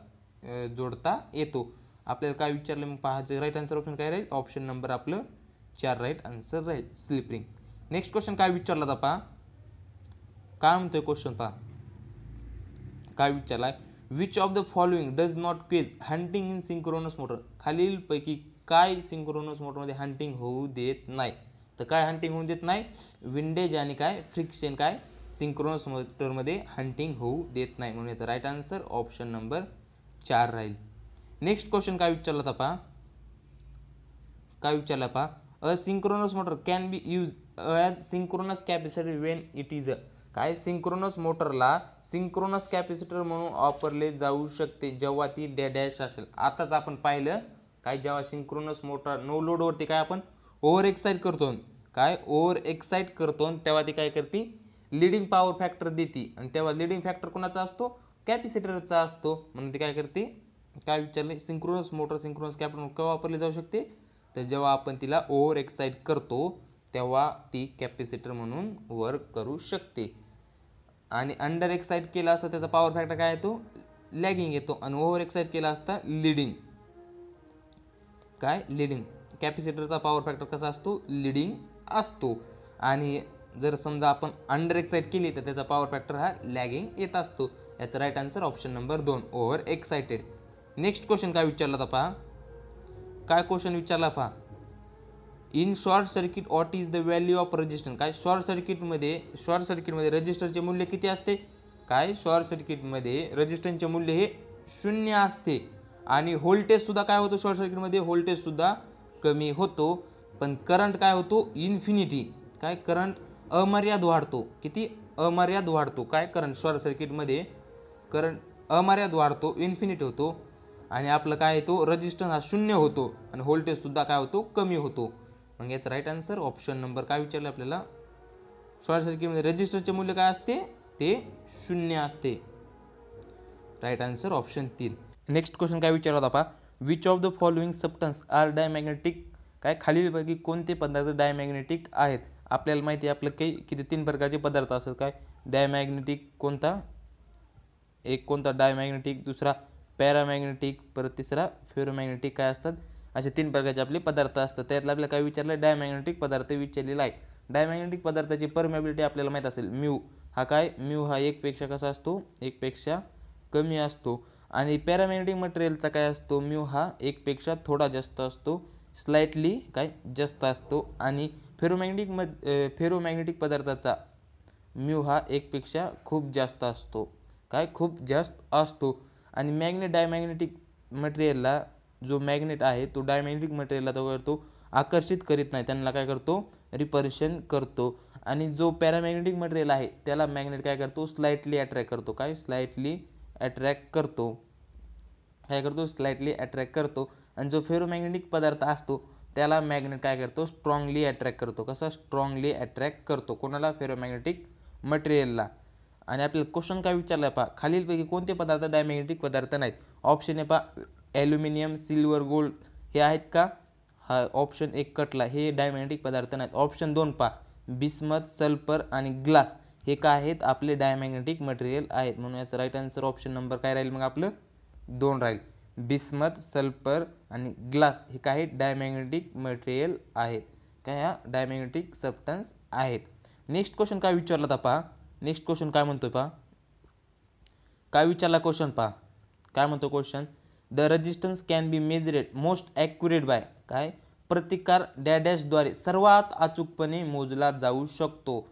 Speaker 1: जोडता येतो. आपल्याला काय विचारलं मग पाहायचं, राईट आन्सर ऑप्शन काय राहील, ऑप्शन नंबर आपलं 4 राईट आन्सर राहील, स्लिप रिंग. नेक्स्ट क्वेश्चन काय विचारला तर पहा, काय म्हणतोय क्वेश्चन पहा, काय विचारलाय, which of the following does not cause hunting in synchronous motor. खालीलपैकी काय सिंक्रोनस मोटरमध्ये हंटिंग होऊ देत नाही. तर काय हंटिंग होऊ देत नाही, विंडेज आणि काय फ्रिक्शन काय सिंक्रोनस मोटरमध्ये हंटिंग होऊ देत नाही. म्हणून याचा राईट आन्सर ऑप्शन नंबर 4 राहील. नेक्स्ट क्वेश्चन काय विचारला तर पहा, काय विचारला पहा, अ synchronous motor can be use as synchronous capacitor Wien it is काय सिंक्रोनस मोटरला सिंक्रोनस कॅपॅसिटर म्हणून वापरले जाऊ शकते जेव्हा ती डॅश असेल. आताच आपण पाहिलं काय, जेव्हा सिंक्रोनस मोटर नो लोडवरती काय आपण ओव्हर एक्साइट करतो, काय ओव्हर एक्साइट करतो तेव्हा ती काय करते लिडिंग पॉवर फॅक्टर देते. आणि तेव्हा लिडिंग फॅक्टर कोणाचा असतो, कॅपॅसिटरचा असतो. म्हणून ती काय करते, काय विचारले सिंक्रोनस मोटर सिंक्रोनस कॅपॅसिटर केव्हा वापरली जाऊ शकते, तर जेव्हा आपण तिला ओव्हर एक्साइट करतो तेव्हा ती कॅपॅसिटर म्हणून वर्क करू शकते. आणि अंडर एक्साइट केला असता त्याचा पॉवर फॅक्टर काय येतो, लॅगिंग येतो. आणि ओव्हर एक्साइट केला असता लीडिंग, काय लीडिंग. कॅपॅसिटरचा पॉवर फॅक्टर कसा असतो, लीडिंग असतो. आणि जर समजा आपण अंडर एक्साइट केली तर त्याचा पॉवर फॅक्टर हा लॅगिंग येत असतो. याचा right answer option number 2 over excited. Next question काय विचारला तर पहा, काय क्वेश्चन विचारला पहा, in short circuit what is the value of resistance. काय शॉर्ट सर्किटमध्ये रेजिस्टरचे मूल्य किती असते, काय शॉर्ट सर्किटमध्ये रेजिस्टन्सचे मूल्य हे 0 असते. आणि व्होल्टेजसुद्धा काय होतो, शॉर्ट सर्किटमध्ये व्होल्टेजसुद्धा कमी होतो. पण करंट काय होतो इन्फिनिटी, काय करंट अमर्याद वाढतो. किती अमर्याद वाढतो, काय करंट शॉर्ट सर्किटमध्ये करंट अमर्याद वाढतो, इन्फिनिटी होतो. आणि आपलं काय येतो रेजिस्टन्स हा 0 होतो आणि व्होल्टेजसुद्धा काय होतो कमी होतो. मग याचं राईट आन्सर ऑप्शन नंबर काय विचारलं आपल्याला, शॉर्ट सर्किटमध्ये रेजिस्टरचे मूल्य काय असते, ते 0 असते. Right answer option 3. Next question काय विचारला होता पहा, which of the following substance are diamagnetic, काय खालीलपैकी कोणते पदार्थ डायमॅग्नेटिक आहेत. आपल्याला माहिती आहे आपलं काही किती 3 प्रकारचे पदार्थ असतात. काय डायमॅग्नेटिक कोणता, एक कोणता डायमॅग्नेटिक, दुसरा पॅरामॅग्नेटिक, परत तिसरा फेरोमॅग्नेटिक काय असतात, असे 3 प्रकारचे आपले पदार्थ असतात. त्यातलं आपल्याला काय विचारलं, डायमॅग्नेटिक पदार्थ विचारलेला आहे. डायमॅग्नेटिक पदार्थाची परमेबिलिटी आपल्याला माहीत असेल, म्यू हा काय, म्यू हा 1 पेक्षा कसा असतो, 1 पेक्षा कमी असतो. आणि पॅरामॅग्नेटिक मटेरियलचा काय असतो, म्यू हा 1 पेक्षा थोडा जास्त असतो, स्लाइटली काय जास्त असतो. आणि फेरोमॅग्नेटिक पदार्थाचा म्यू हा 1 पेक्षा खूप जास्त असतो, काय खूप जास्त असतो. आणि डायमॅग्नेटिक मटेरियलला जो मॅग्नेट आहे तो डायमॅग्नेटिक मटेरियलला तो करतो आकर्षित करीत नाही, त्यांना काय करतो, रिपल्शन करतो. आणि जो पॅरामॅग्नेटिक मटेरियल आहे त्याला मॅग्नेट काय करतो, स्लाइटली अट्रॅक्ट करतो, काय स्लाइटली अट्रॅक्ट करतो, काय करतो, स्लाइटली अट्रॅक्ट करतो. आणि जो फेरोमॅग्नेटिक पदार्थ असतो त्याला मॅग्नेट काय करतो, स्ट्रॉंगली अट्रॅक्ट करतो. कसा, स्ट्रॉंगली अट्रॅक्ट करतो, कोणाला, फेरोमॅग्नेटिक मटेरियलला. आणि आपल्याला क्वेश्चन काय विचारला आहे पहा, खालीलपैकी कोणते पदार्थ डायमॅग्नेटिक पदार्थ नाहीत. ऑप्शन आहे पहा, ॲल्युमिनियम, सिल्वर, गोल्ड हे आहेत का, हा ऑप्शन 1 कटला, हे डायमॅग्नेटिक पदार्थ नाहीत. ऑप्शन 2 पहा, बिस्मथ, सल्फर आणि ग्लास हे काय आहेत, आपले डायमॅग्नेटिक मटेरियल आहेत. म्हणून याचं राईट आन्सर ऑप्शन नंबर काय राहील, मग आपलं 2 राहील. बिस्मथ, सल्फर आणि ग्लास हे काही डायमॅग्नेटिक मटेरियल आहेत, काय ह्या डायमॅग्नेटिक सबस्टन्स आहेत. नेक्स्ट क्वेश्चन काय विचारला होता पहा, नेक्स्ट क्वेश्चन काय म्हणतोय पहा, काय विचारला क्वेश्चन पहा, काय म्हणतो question, the resistance can be measured most accurate by, काय प्रतिकार डॅशद्वारे सर्वात अचूकपणे मोजला जाऊ शकतो.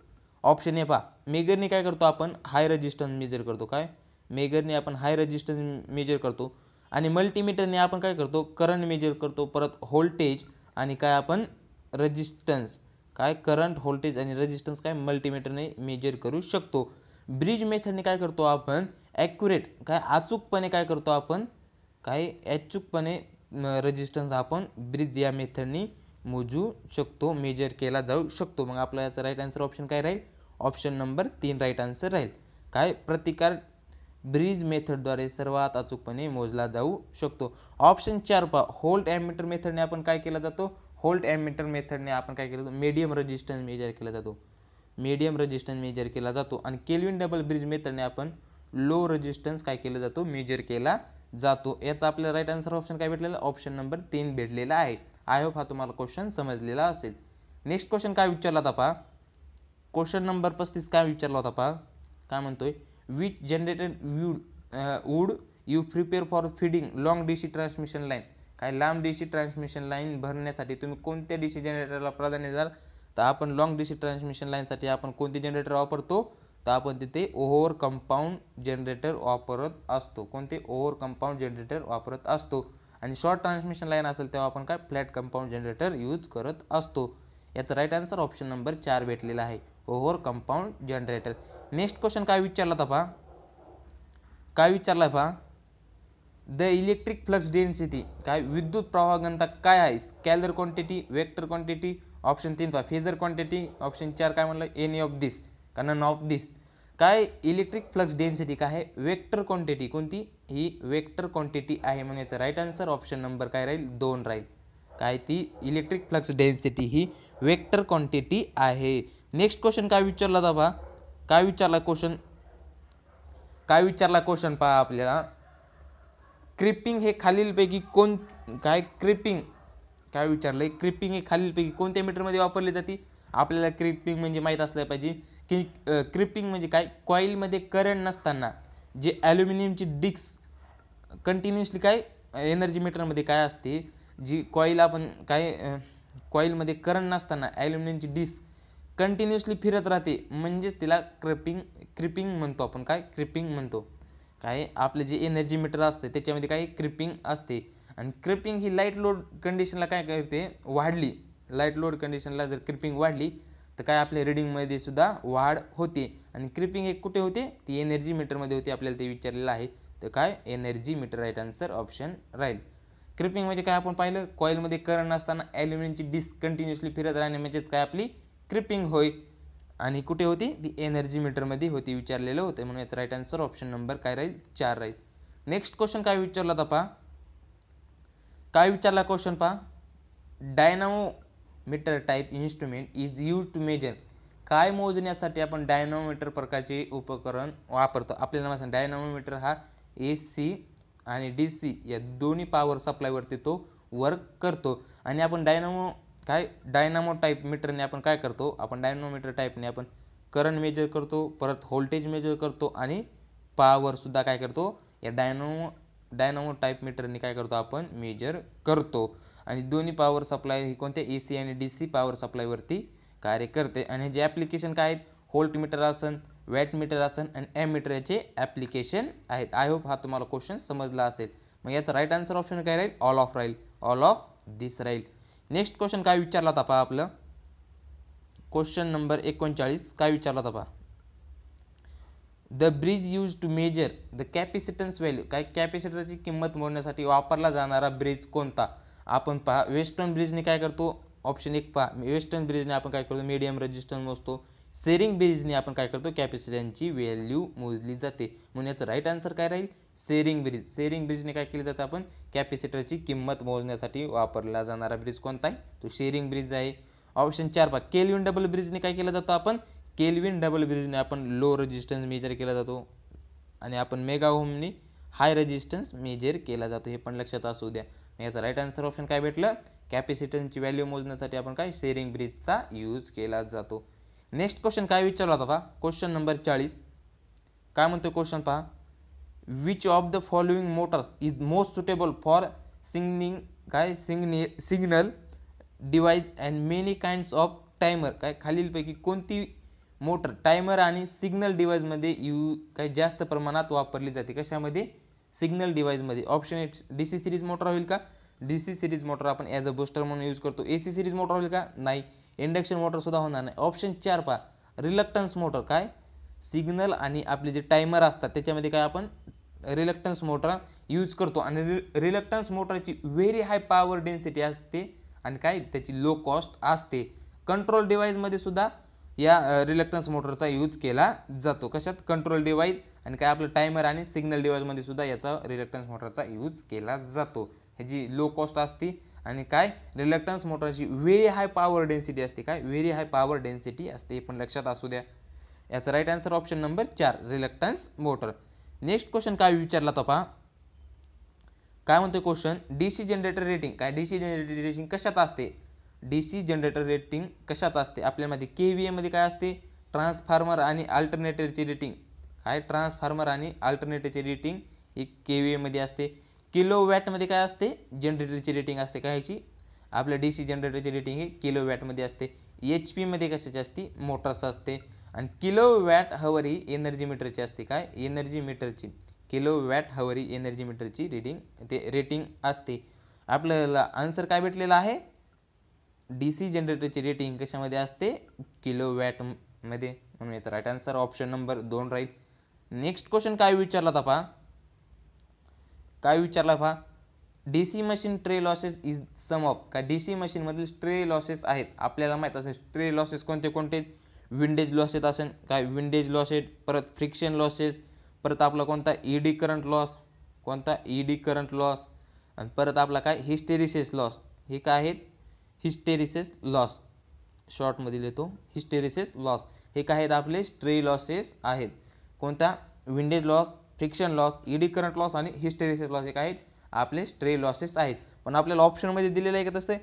Speaker 1: ऑप्शन ए पहा, मेगरने काय करतो आपण, हाय रेजिस्टन्स मेजर करतो, काय मेगरने आपण हाय रेजिस्टन्स मेजर करतो. आणि मल्टीमीटरने आपण काय करतो, करंट मेजर करतो. परत व्होल्टेज आणि काय आपण रेजिस्टन्स, काय करंट, व्होल्टेज आणि रेजिस्टन्स काय मल्टीमीटरने मेजर करू शकतो. ब्रिज मेथडने काय करतो आपण, ॲक्युरेट काय अचूकपणे काय करतो आपण, काय अचूकपणे रेजिस्टन्स आपण ब्रिज या मेथडने मोजू शकतो, मेजर केला जाऊ शकतो. मग आपला याचा राईट आन्सर ऑप्शन काय राहील, ऑप्शन नंबर 3 राईट आन्सर राहील. काय प्रतिकार ब्रिज मेथडद्वारे सर्वात अचूकपणे मोजला जाऊ शकतो. ऑप्शन 4 पहा, होल्ट ॲमीटर मेथडने आपण काय केला जातो, होल्ट ॲमीटर मेथडने आपण काय केलं जातो, मीडियम रेजिस्टन्स मेजर केला जातो, मीडियम रेजिस्टन्स मेजर केला जातो. आणि केल्विन डबल ब्रिज मेथडने आपण लो रेजिस्टन्स काय केलं जातो, मेजर केला जातो. याचा आपल्याला राईट आन्सर ऑप्शन काय भेटलेला, ऑप्शन नंबर 3 भेटलेला आहे. आय होप हा तुम्हाला क्वेश्चन समजलेला असेल. नेक्स्ट क्वेश्चन काय विचारला होता पहा, क्वेश्चन नंबर 35 काय विचारला होता पहा, काय म्हणतोय, which generated would you prepare for feeding long DC transmission line, काय लांब डीसी ट्रान्समिशन लाईन भरण्यासाठी तुम्ही कोणत्या डीसी जनरेटरला प्राधान्य द्याल, तर आपण लॉंग डीसी ट्रान्समिशन लाईनसाठी आपण कोणते जनरेटर वापरतो, तर आपण तिथे ओव्हर कंपाऊंड जनरेटर वापरत असतो. कोणते, ओव्हर कंपाऊंड जनरेटर वापरत असतो. आणि शॉर्ट ट्रान्समिशन लाईन असेल तेव्हा आपण काय फ्लॅट कंपाऊंड जनरेटर यूज करत असतो. याचा राईट आन्सर ऑप्शन नंबर 4 भेटलेला आहे, over compound generator. Next question काय विचारला होता पहा, काय विचारला आहे पहा, द इलेक्ट्रिक फ्लक्स डेन्सिटी, काय विद्युत प्रवाह घनता काय आहे, scalar quantity, vector quantity. Option 3 पहा, फेजर क्वांटिटी. ऑप्शन 4 काय म्हणलं, एनी ऑफ दिस का नन ऑफ दिस. काय इलेक्ट्रिक फ्लक्स डेन्सिटी काय आहे, वेक्टर क्वांटिटी, कोणती, ही वेक्टर क्वांटिटी आहे. म्हणून याचा राईट आन्सर ऑप्शन नंबर काय राहील, 2 राहील. काय ती इलेक्ट्रिक फ्लक्स डेन्सिटी ही वेक्टर क्वांटिटी आहे. नेक्स्ट क्वेश्चन काय विचारला होता पहा, काय विचारला क्वेश्चन, काय विचारला क्वेश्चन पहा आपल्याला, क्रिपिंग हे खालीलपैकी कोण, काय क्रिपिंग काय विचारलं आहे, क्रिपिंग हे खालीलपैकी कोणत्या मीटरमध्ये वापरली जाते. आपल्याला क्रिपिंग म्हणजे माहीत असलं पाहिजे की क्रिपिंग म्हणजे काय, कॉईलमध्ये करंट नसताना जे ॲल्युमिनियमची डिस्क कंटिन्युअसली काय एनर्जी मीटरमध्ये काय असते, जी कॉईल आपण काय कॉईलमध्ये करंट नसताना ॲल्युमिनियमची डिस्क कंटिन्युअसली फिरत राहते, म्हणजेच तिला क्रिपिंग म्हणतो आपण, काय क्रिपिंग म्हणतो. काय आपले जे एनर्जी मीटर असते त्याच्यामध्ये काही क्रिपिंग असते. आणि क्रिपिंग ही लाईट लोड कंडिशनला काय करते, वाढली, लाईट लोड कंडिशनला जर क्रिपिंग वाढली तर काय आपल्या रिडिंगमध्ये सुद्धा वाढ होते. आणि क्रिपिंग हे कुठे होते, ती एनर्जी मीटरमध्ये होते, आपल्याला ते विचारलेलं आहे. तर काय energy meter right answer option राहील. क्रिपिंग म्हणजे काय आपण पाहिलं, कॉईलमध्ये करंट नसताना ॲल्युमिनियमची डिस्क कंटिन्युअसली फिरत राहणे म्हणजेच काय आपली क्रिपिंग होय. आणि कुठे होती, ती एनर्जी मीटरमध्ये होती, विचारलेलं होतं. म्हणून याचं राईट आन्सर ऑप्शन नंबर काय राहील, 4 राहील. नेक्स्ट क्वेश्चन काय विचारला होता पहा, काय विचारला क्वेश्चन पहा, dynamometer type instrument is use to measure, काय मोजण्यासाठी आपण डायनामोमीटर प्रकारचे उपकरण वापरतो. आपल्याला माहिती आहे डायनामोमीटर हा AC आणि DC या दोन्ही पॉवर सप्लायवरती तो वर्क करतो. आणि आपण डायनामो टाईप मीटरने आपण काय करतो, आपण डायनामोमीटर टाईपने आपण करंट मेजर करतो, परत व्होल्टेज मेजर करतो आणि पॉवरसुद्धा काय करतो, या डायनामो टाईप मीटरने काय करतो आपण मेजर करतो. आणि दोन्ही पॉवर सप्लाय ही कोणत्या AC आणि DC पॉवर सप्लायवरती कार्य करते. आणि जे ॲप्लिकेशन काय आहेत, व्होल्ट मीटर असन, वॅट मीटर असन आणि ॲमीटर याचे ॲप्लिकेशन आहेत. आय होप हा तुम्हाला क्वेश्चन समजला असेल. मग याचा राईट आन्सर ऑप्शन काय राहील, ऑल ऑफ राहील, ऑल ऑफ दिस राहील. नेक्स्ट क्वेश्चन काय विचारला होता पहा, आपलं क्वेश्चन नंबर 39 काय विचारला होता पहा, the bridge use to measure the capacitance value, काय कॅपॅसिटरची किंमत मोजण्यासाठी वापरला जाणारा ब्रिज कोणता. आपण पहा वेस्टर्न ब्रिजने काय करतो, ऑप्शन 1 पहा, वेस्टर्न ब्रिजने आपण काय करतो मीडियम रेजिस्टन्स मोजतो. सेरिंग ब्रिजने आपण काय करतो कॅपॅसिटन्सची व्हॅल्यू मोजली जाते. म्हणून याचं राईट आन्सर काय राहील, सेरिंग ब्रिज. सेरिंग ब्रिजने काय केलं जातं, आपण कॅपॅसिटरची किंमत मोजण्यासाठी वापरला जाणारा ब्रिज कोणता आहे, तो शेरिंग ब्रिज आहे. ऑप्शन 4 पहा, केल्विन डबल ब्रिजने काय केलं जातं, आपण केल्विन डबल ब्रिजने आपण लो रेजिस्टन्स मेजर केला जातो आणि आपण मेगा ओमनी हाय रेजिस्टन्स मेजर केला जातो. हे पण लक्षात असू द्या. याचा राईट आन्सर ऑप्शन काय भेटलं, कॅपॅसिटन्सची व्हॅल्यू मोजण्यासाठी आपण काय शेरिंग ब्रिजचा यूज केला जातो. नेक्स्ट क्वेश्चन काय विचारला होता पहा, क्वेश्चन नंबर 40 काय म्हणतो क्वेश्चन पहा, which of the following motors is most suitable for signal device and many kinds of timer, काय खालीलपैकी कोणती मोटर टायमर आणि सिग्नल डिवाइसमध्ये जास्त प्रमाणात वापरली जाते. कशामध्ये, सिग्नल डिवाइसमध्ये. ऑप्शन 1 DC सिरीज मोटर होईल का, DC सिरीज मोटर आपण ॲज अ बूस्टर म्हणून यूज करतो. AC सिरीज मोटर होईल का, नाही. इंडक्शन मोटरसुद्धा होणार नाही. ऑप्शन 4 पहा, रिलक्टन्स मोटर, काय सिग्नल आणि आपले जे टायमर असतात त्याच्यामध्ये काय आपण रिलक्टन्स मोटर यूज करतो. आणि रिलक्टन्स मोटरची व्हेरी हाय पॉवर डेन्सिटी असते आणि काय त्याची लो कॉस्ट असते. कंट्रोल डिवाइसमध्ये सुद्धा या रिलक्टन्स मोटरचा यूज केला जातो. कशात, कंट्रोल डिवाइस आणि काय आपलं टायमर आणि सिग्नल डिवाइसमध्ये सुद्धा याचा रिलक्टन्स मोटरचा यूज केला जातो. ह्याची लो कॉस्ट असते आणि काय रिलक्टन्स मोटरची व्हेरी हाय पॉवर डेन्सिटी असते, काय व्हेरी हाय पॉवर डेन्सिटी असते. हे पण लक्षात असू द्या. याचा right answer option number 4 reluctance motor. Next question काय विचारला तर पहा, काय म्हणतो क्वेश्चन, DC जनरेटर रेटिंग, काय DC जनरेटर रेटिंग कशात असते, DC जनरेटर रेटिंग कशात असते. आपल्यामध्ये KVA मध्ये काय असते, ट्रान्सफॉर्मर आणि अल्टरनेटरची रेटिंग, काय ट्रान्सफॉर्मर आणि अल्टरनेटरची रेटिंग ही KVA मध्ये असते. किलोवॅटमध्ये काय असते, जनरेटरची रेटिंग असते, काय ह्याची आपल्या DC जनरेटरची रेटिंग ही किलोवॅटमध्ये असते. HP मध्ये कशाची असते, मोटर्स असते. आणि किलोवॅट हवर ही एनर्जी मीटरची असते, काय एनर्जी मीटरची, किलोवॅट हवर ही एनर्जी मीटरची रेटिंग असते. आपल्याला आन्सर काय भेटलेला आहे, DC जनरेटरची रेटिंग कशामध्ये असते, किलोवॅटमध्ये. म्हणून याचा राईट आन्सर ऑप्शन नंबर 2 राहील. नेक्स्ट क्वेश्चन काय विचारला होता पहा, काय विचारला पहा, DC machine stray losses is sum of, काय DC मशीनमधील स्ट्रे लॉसेस आहेत. आपल्याला माहीत असेल स्ट्रे लॉसेस कोणते कोणते, विंडेज लॉसेस असेल, काय विंडेज लॉसेस, परत फ्रिक्शन लॉसेस, परत आपला कोणता ED करंट लॉस, कोणता ED करंट लॉस, आणि परत आपला काय हिस्टेरिसिस लॉस. हे काय आहेत, हिस्टेरिसिस लॉस, शॉर्टमध्ये लिहितो हिस्टेरिसिस लॉस. हे काय आहेत, आपले स्ट्रे लॉसेस आहेत. कोणता, windage loss, friction loss, ED current loss आणि हिस्टेरिसिस लॉस हे काय आहेत, आपले स्ट्रे लॉसेस आहेत. पण आपल्याला ऑप्शनमध्ये दिलेलं आहे का तसे,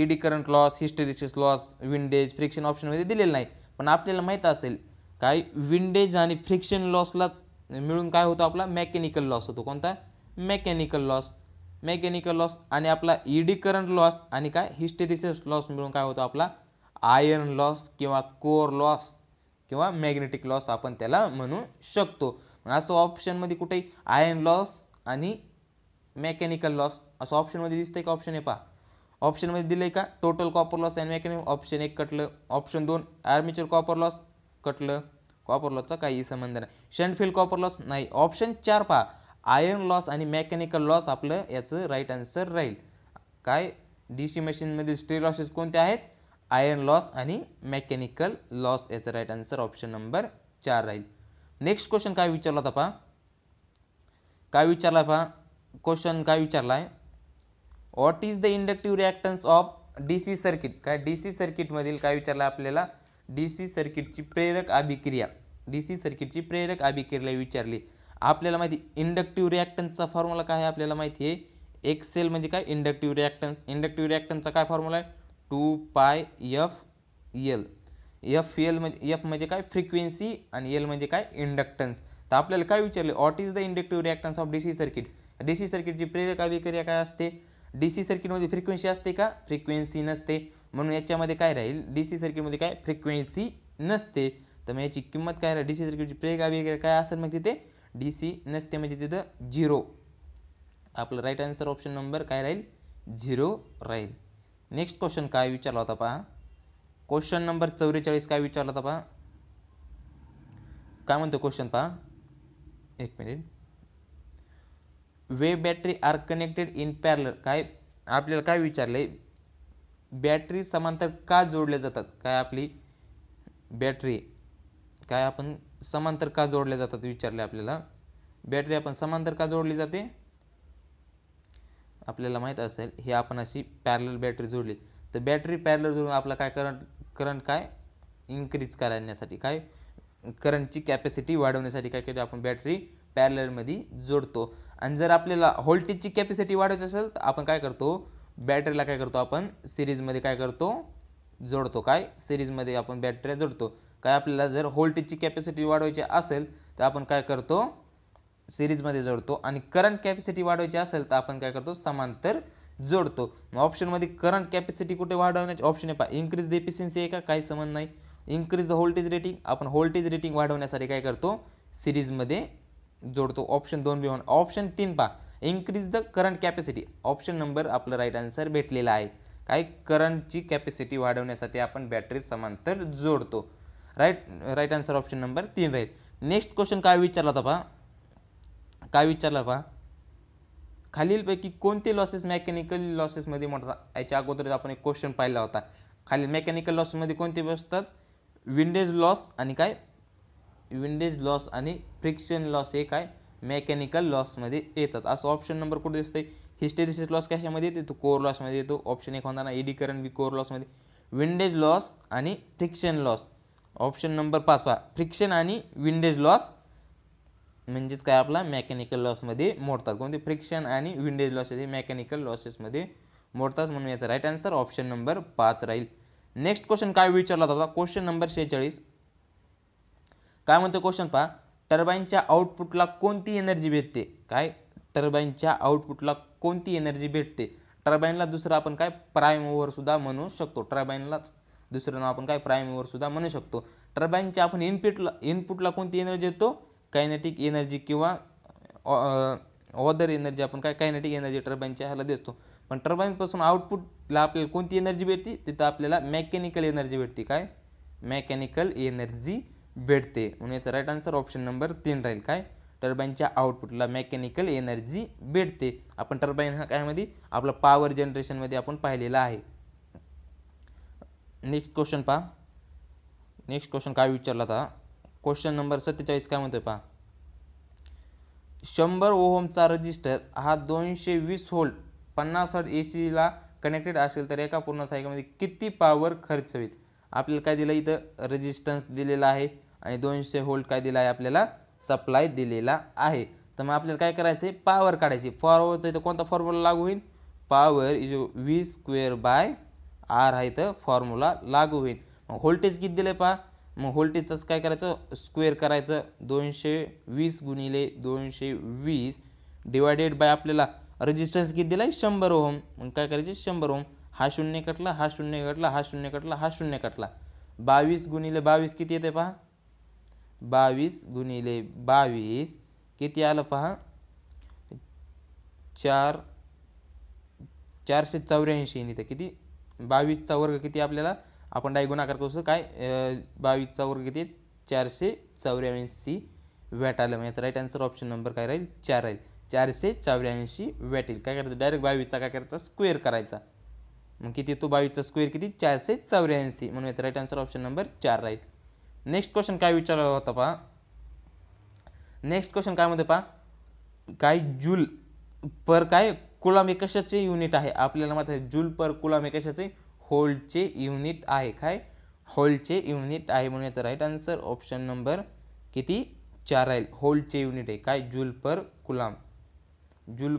Speaker 1: ED current loss, hysteresis loss, windage, friction ऑप्शनमध्ये दिलेलं नाही. पण आपल्याला माहीत असेल काय विंडेज आणि फ्रिक्शन लॉसलाच मिळून काय होतो, आपला मेकॅनिकल लॉस होतो. कोणता, मेकॅनिकल लॉस आणि आपला ED करंट लॉस आणि काय हिस्टेरिसिस लॉस मिळून काय होतो, आपला आयर्न लॉस किंवा कोर लॉस किंवा मॅग्नेटिक लॉस आपण त्याला म्हणू शकतो. असं ऑप्शनमध्ये कुठेही आयर्न लॉस आणि मेकॅनिकल लॉस असं ऑप्शनमध्ये दिसतंय का, ऑप्शन आहे पहा, ऑप्शनमध्ये दिलं आहे का, total copper loss and mechanical. Option 1 कटलं, ऑप्शन 2 आर्मेचर कॉपर लॉस कटलं, कॉपर लॉसचा काही संबंध नाही. शंटफील्ड कॉपर लॉस नाही. ऑप्शन 4 पहा, आयर्न लॉस आणि मेकॅनिकल लॉस आपलं याचं राईट आन्सर राहील. काय DC मशीनमधील स्ट्रे लॉसेस कोणते आहेत, आयर्न लॉस आणि मेकॅनिकल लॉस. याचं राईट आन्सर ऑप्शन नंबर 4 राहील. नेक्स्ट क्वेश्चन काय विचारला होता पहा, काय विचारला पहा, क्वेश्चन काय विचारला आहे, what is the inductive reactance of DC circuit. काय DC सर्किटमधील काय विचारलं आपल्याला, DC सर्किटची प्रेरक अभिक्रिया, DC सर्किटची प्रेरक अभिक्रिया विचारली. आपल्याला माहिती इंडक्टिव्ह रिॲक्टन्सचा फॉर्म्युला काय आहे आपल्याला माहिती आहे, XL म्हणजे काय इंडक्टिव्ह रिॲक्टन्स. इंडक्टिव्ह रिॲक्टन्सचा काय फॉर्म्युला आहे 2πfL. FL म्हणजे F म्हणजे काय फ्रिक्वेन्सी आणि L म्हणजे काय इंडक्टन्स. तर आपल्याला काय विचारले, what is the inductive reactance of DC circuit. DC सर्किटची प्रेरक अभिक्रिया काय असते, DC सर्किटमध्ये फ्रिक्वेन्सी असते का, फ्रिक्वेन्सी नसते, म्हणून याच्यामध्ये काय राहील DC सर्किटमध्ये काय फ्रिक्वेन्सी नसते. तर मग याची किंमत काय राहील, DC सर्किटची प्रेरक अभिक्रिया काय असेल मग तिथे DC नसते म्हणजे तिथं 0. आपलं राईट आन्सर ऑप्शन नंबर काय राहील 0 राहील. नेक्स्ट क्वेश्चन काय विचारला होता पहा, क्वेश्चन नंबर 44 काय विचारला होता पहा, काय म्हणतो क्वेश्चन पहा, एक minute. We battery are connected in parallel. काय आपल्याला काय विचारले, बॅटरी समांतर का जोडल्या जातात. काय आपली बॅटरी काय आपण समांतर का जोडल्या जातात विचारले आपल्याला. बॅटरी आपण समांतर का जोडली जाते, आपल्याला माहीत असेल हे आपण अशी पॅरलल बॅटरी जोडली. तर बॅटरी पॅरलल जोडून आपला काय करंट काय इन्क्रीज करण्यासाठी, काय करंटची कॅपॅसिटी वाढवण्यासाठी काय केलं आपण बॅटरी पॅरललमध्ये जोडतो. आणि जर आपल्याला व्होल्टेजची कॅपॅसिटी वाढवायची असेल तर आपण काय करतो, बॅटरीला काय करतो आपण सिरीजमध्ये काय करतो जोडतो. काय सिरीजमध्ये आपण बॅटऱ्या जोडतो. काय आपल्याला जर व्होल्टेजची कॅपॅसिटी वाढवायची असेल तर आपण काय करतो सिरीजमध्ये जोडतो, आणि करंट कॅपॅसिटी वाढवायची असेल तर आपण काय करतो समांतर जोडतो. मग ऑप्शनमध्ये करंट कॅपॅसिटी कुठे वाढवण्याचे ऑप्शन आहे पहा, इन्क्रीज द एफिशियन्सी आहे का, काही संबंध नाही. इन्क्रीज द व्होल्टेज रेटिंग, आपण व्होल्टेज रेटिंग वाढवण्यासाठी काय करतो सिरीजमध्ये जोडतो. ऑप्शन 2 ऑप्शन 3 पहा, increase the current capacity. Option number आपलं राईट आन्सर भेटलेला आहे. काय करंटची कॅपॅसिटी वाढवण्यासाठी आपण बॅटरी समांतर जोडतो. राईट आन्सर ऑप्शन नंबर 3 राहील. नेक्स्ट क्वेश्चन काय विचारला होता पहा, काय विचारला पहा, खालीलपैकी कोणते लॉसेस मेकॅनिकल लॉसेसमध्ये मोडतात. याच्या अगोदर आपण एक क्वेश्चन पाहिला होता. खालील मेकॅनिकल लॉसमध्ये कोणते बसतात, विंडेज लॉस आणि काय विंडेज लॉस आणि फ्रिक्शन लॉस हे काय मेकॅनिकल लॉसमध्ये येतात. असं ऑप्शन नंबर कुठे दिसतंय, हिस्टेरिसिस लॉस कशामध्ये येतो, कोर लॉसमध्ये येतो. ऑप्शन 1 होणार ना, एडी करंट बी कोर लॉसमध्ये. विंडेज लॉस आणि फ्रिक्शन लॉस, ऑप्शन नंबर 5 पहा, फ्रिक्शन आणि विंडेज लॉस म्हणजेच काय आपला मेकॅनिकल लॉसमध्ये मोडतात. कोणते फ्रिक्शन आणि विंडेज लॉस हे मेकॅनिकल लॉसेसमध्ये मोडतात, म्हणून याचा राईट आन्सर ऑप्शन नंबर 5 राहील. नेक्स्ट क्वेश्चन काय विचारला होता, क्वेश्चन नंबर 46 काय म्हणतो क्वेश्चन पहा, टर्बाईनच्या आउटपुटला कोणती एनर्जी भेटते. काय टर्बाईनच्या आउटपुटला कोणती एनर्जी भेटते. टर्बाईनला दुसरं आपण काय प्राईम ओव्हर सुद्धा म्हणू शकतो. टर्बाईनलाच दुसरं नाव आपण काय प्राईम ओव्हर सुद्धा म्हणू शकतो. टर्बाईनच्या आपण इनपुटला कोणती एनर्जी येतो, कायनेटिक एनर्जी किंवा अदर एनर्जी आपण काय कायनेटिक एनर्जी टर्बाईनच्या ह्याला देतो. पण टर्बाईनपासून आउटपुटला आपल्याला कोणती एनर्जी भेटते, तिथं आपल्याला मेकॅनिकल एनर्जी भेटते. काय मेकॅनिकल एनर्जी भेटते, म्हणून याचा राईट आन्सर ऑप्शन नंबर 3 राहील. काय टर्बाईनच्या आउटपुटला मेकॅनिकल एनर्जी भेटते. आपण टर्बाईन हा कायमध्ये आपला पॉवर जनरेशनमध्ये आपण पाहिलेला आहे. नेक्स्ट क्वेश्चन पहा, नेक्स्ट क्वेश्चन काय विचारला होता, क्वेश्चन नंबर 47 काय म्हणतोय पहा, 100 ओहमचा रजिस्टर हा 220 व्होल्ट 50 हर्ट्झ AC कनेक्टेड असेल तर एका पूर्ण सायकलमध्ये किती पॉवर खर्च होईल. आपल्याला काय दिलं इथं रेजिस्टन्स दिलेला आहे आणि 200 व्होल्ट काय दिला आहे आपल्याला सप्लाय दिलेला आहे. तर मग आपल्याला काय करायचं आहे पॉवर काढायची. पॉवरचा इथं कोणता फॉर्म्युला लागू होईल, पॉवर V² R हा इथं फॉर्म्युला लागू होईल. मग व्होल्टेज किती दिलं आहे पहा, मग व्होल्टेजचंच काय करायचं स्क्वेअर करायचं, 220 गुणिले 220 डिवायडेड बाय आपल्याला रेजिस्टन्स किती दिला आहे 100 ओहम. मग काय करायचे 100 ओहम, हा शून्य कटला, हा शून्य कटला, हा शून्य कटला, हा शून्य कटला. 22 गुणिले 22 किती येते पहा, 22 गुणिले 22 किती आलं पहा 484 इथं किती 22चा वर्ग किती आपल्याला आपण डाय गुणाकार करू काय 22चा वर्ग किती 484 वॅट आलं. याचा राईट आन्सर ऑप्शन नंबर काय राहील 4 राहील. 484 वॅट येईल. काय करायचं डायरेक्ट 22चा काय करायचा स्क्वेअर करायचा. मग किती तो 22चा स्क्वेअर किती 484, म्हणून याचा राईट आन्सर ऑप्शन नंबर 4 राहील. नेक्स्ट क्वेश्चन काय विचारला होता पहा, नेक्स्ट क्वेश्चन काय म्हणते पहा, काय जूल पर काय कुलाम हे कशाचे युनिट आहे आपल्याला माहिती आहे जूल पर कुलाम हे कशाचे होल्टचे युनिट आहे काय होल्टचे युनिट आहे म्हणून याचा राईट आन्सर ऑप्शन नंबर किती 4 राहील होल्टचे युनिट आहे काय जूल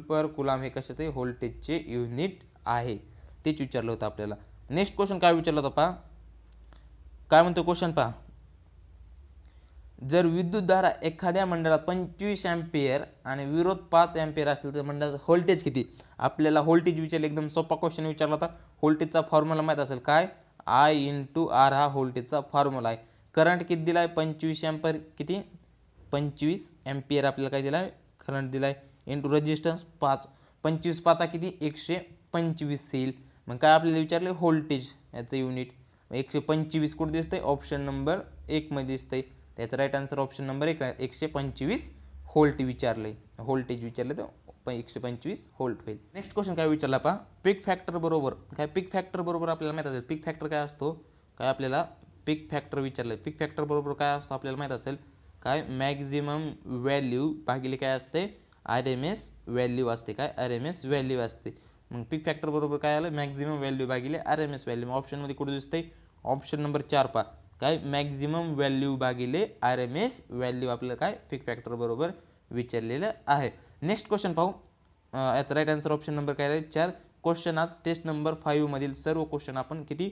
Speaker 1: पर कुलाम हे कशाचे व्होल्टेजचे युनिट आहे तेच विचारलं होतं आपल्याला. नेक्स्ट क्वेश्चन काय विचारलं होतं पहा काय म्हणतो क्वेश्चन पहा जर विद्युतधारा एखाद्या मंडळात 25 एम्पियर आणि विरोध 5 एम्पियर असेल तर मंडळात व्होल्टेज किती आपल्याला व्होल्टेज विचारलं एकदम सोपा क्वेश्चन विचारला होता. व्होल्टेजचा फॉर्म्युला माहीत असेल काय I × R हा व्होल्टेजचा फॉर्म्युला आहे. करंट किती दिला आहे 25 एम्पियर किती 25 एम्पियर आपल्याला काय दिला आहे करंट दिला आहे इंटू रेजिस्टन्स 5 25 5 किती 125 येईल. मग काय आपल्याला विचारले व्होल्टेज याचं युनिट 125 कुठे दिसतंय ऑप्शन नंबर 1 मध्ये दिसतंय त्याचा right answer option number 1 125 volt विचारले व्होल्टेज विचारले तर 125 व्होल्ट होईल. नेक्स्ट क्वेश्चन काय विचारला पहा पीक फॅक्टर बरोबर काय पीक फॅक्टर बरोबर आपल्याला माहीत असेल पीक फॅक्टर काय असतो काय आपल्याला पीक फॅक्टर विचारलं पीक फॅक्टर बरोबर काय असतो आपल्याला माहीत असेल काय मॅक्झिमम व्हॅल्यू भागिले काय असते RMS व्हॅल्यू असते काय RMS व्हॅल्यू असते. मग पीक फॅक्टर बरोबर काय आलं मॅक्झिमम व्हॅल्यू भागिले RMS व्हॅल्यू ऑप्शनमध्ये कुठे दिसतंय ऑप्शन नंबर 4 पहा काय मॅक्झिमम व्हॅल्यू भागिले RMS व्हॅल्यू आपल्याला काय पीक फॅक्टर बरोबर विचारलेलं आहे. नेक्स्ट क्वेश्चन पाहू याचा राईट आन्सर ऑप्शन नंबर काय आहे 4. क्वेश्चन आज टेस्ट नंबर 5 मधील सर्व क्वेश्चन आपण किती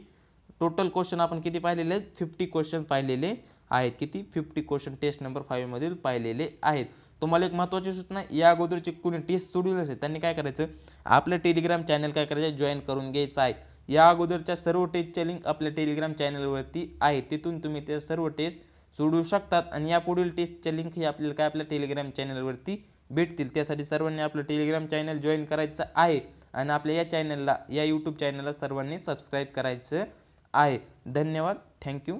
Speaker 1: टोटल क्वेश्चन आपण किती पाहिलेले आहेत 50 क्वेश्चन पाहिलेले आहेत किती 50 क्वेश्चन टेस्ट नंबर 5 मधील पाहिलेले आहेत. तुम्हाला एक महत्त्वाची सूचना या अगोदरचे कोणी टेस्ट सोडवले असेल त्यांनी काय करायचं आपलं टेलिग्राम चॅनल काय करायचं जॉईन करून घ्यायचं आहे. या अगोदरच्या सर्व टेस्टच्या लिंक आपल्या टेलिग्राम चॅनलवरती आहे तिथून तुम्ही ते सर्व टेस्ट सोडवू शकतात आणि या पुढील टेस्टच्या लिंक ही आपल्याला काय आपल्या टेलिग्राम चॅनलवरती भेटतील. त्यासाठी सर्वांनी आपलं टेलिग्राम चॅनल जॉईन करायचं आहे आणि आपल्या या चॅनलला या यूट्यूब चॅनलला सर्वांनी सबस्क्राईब करायचं आहे. धन्यवाद थँक्यू.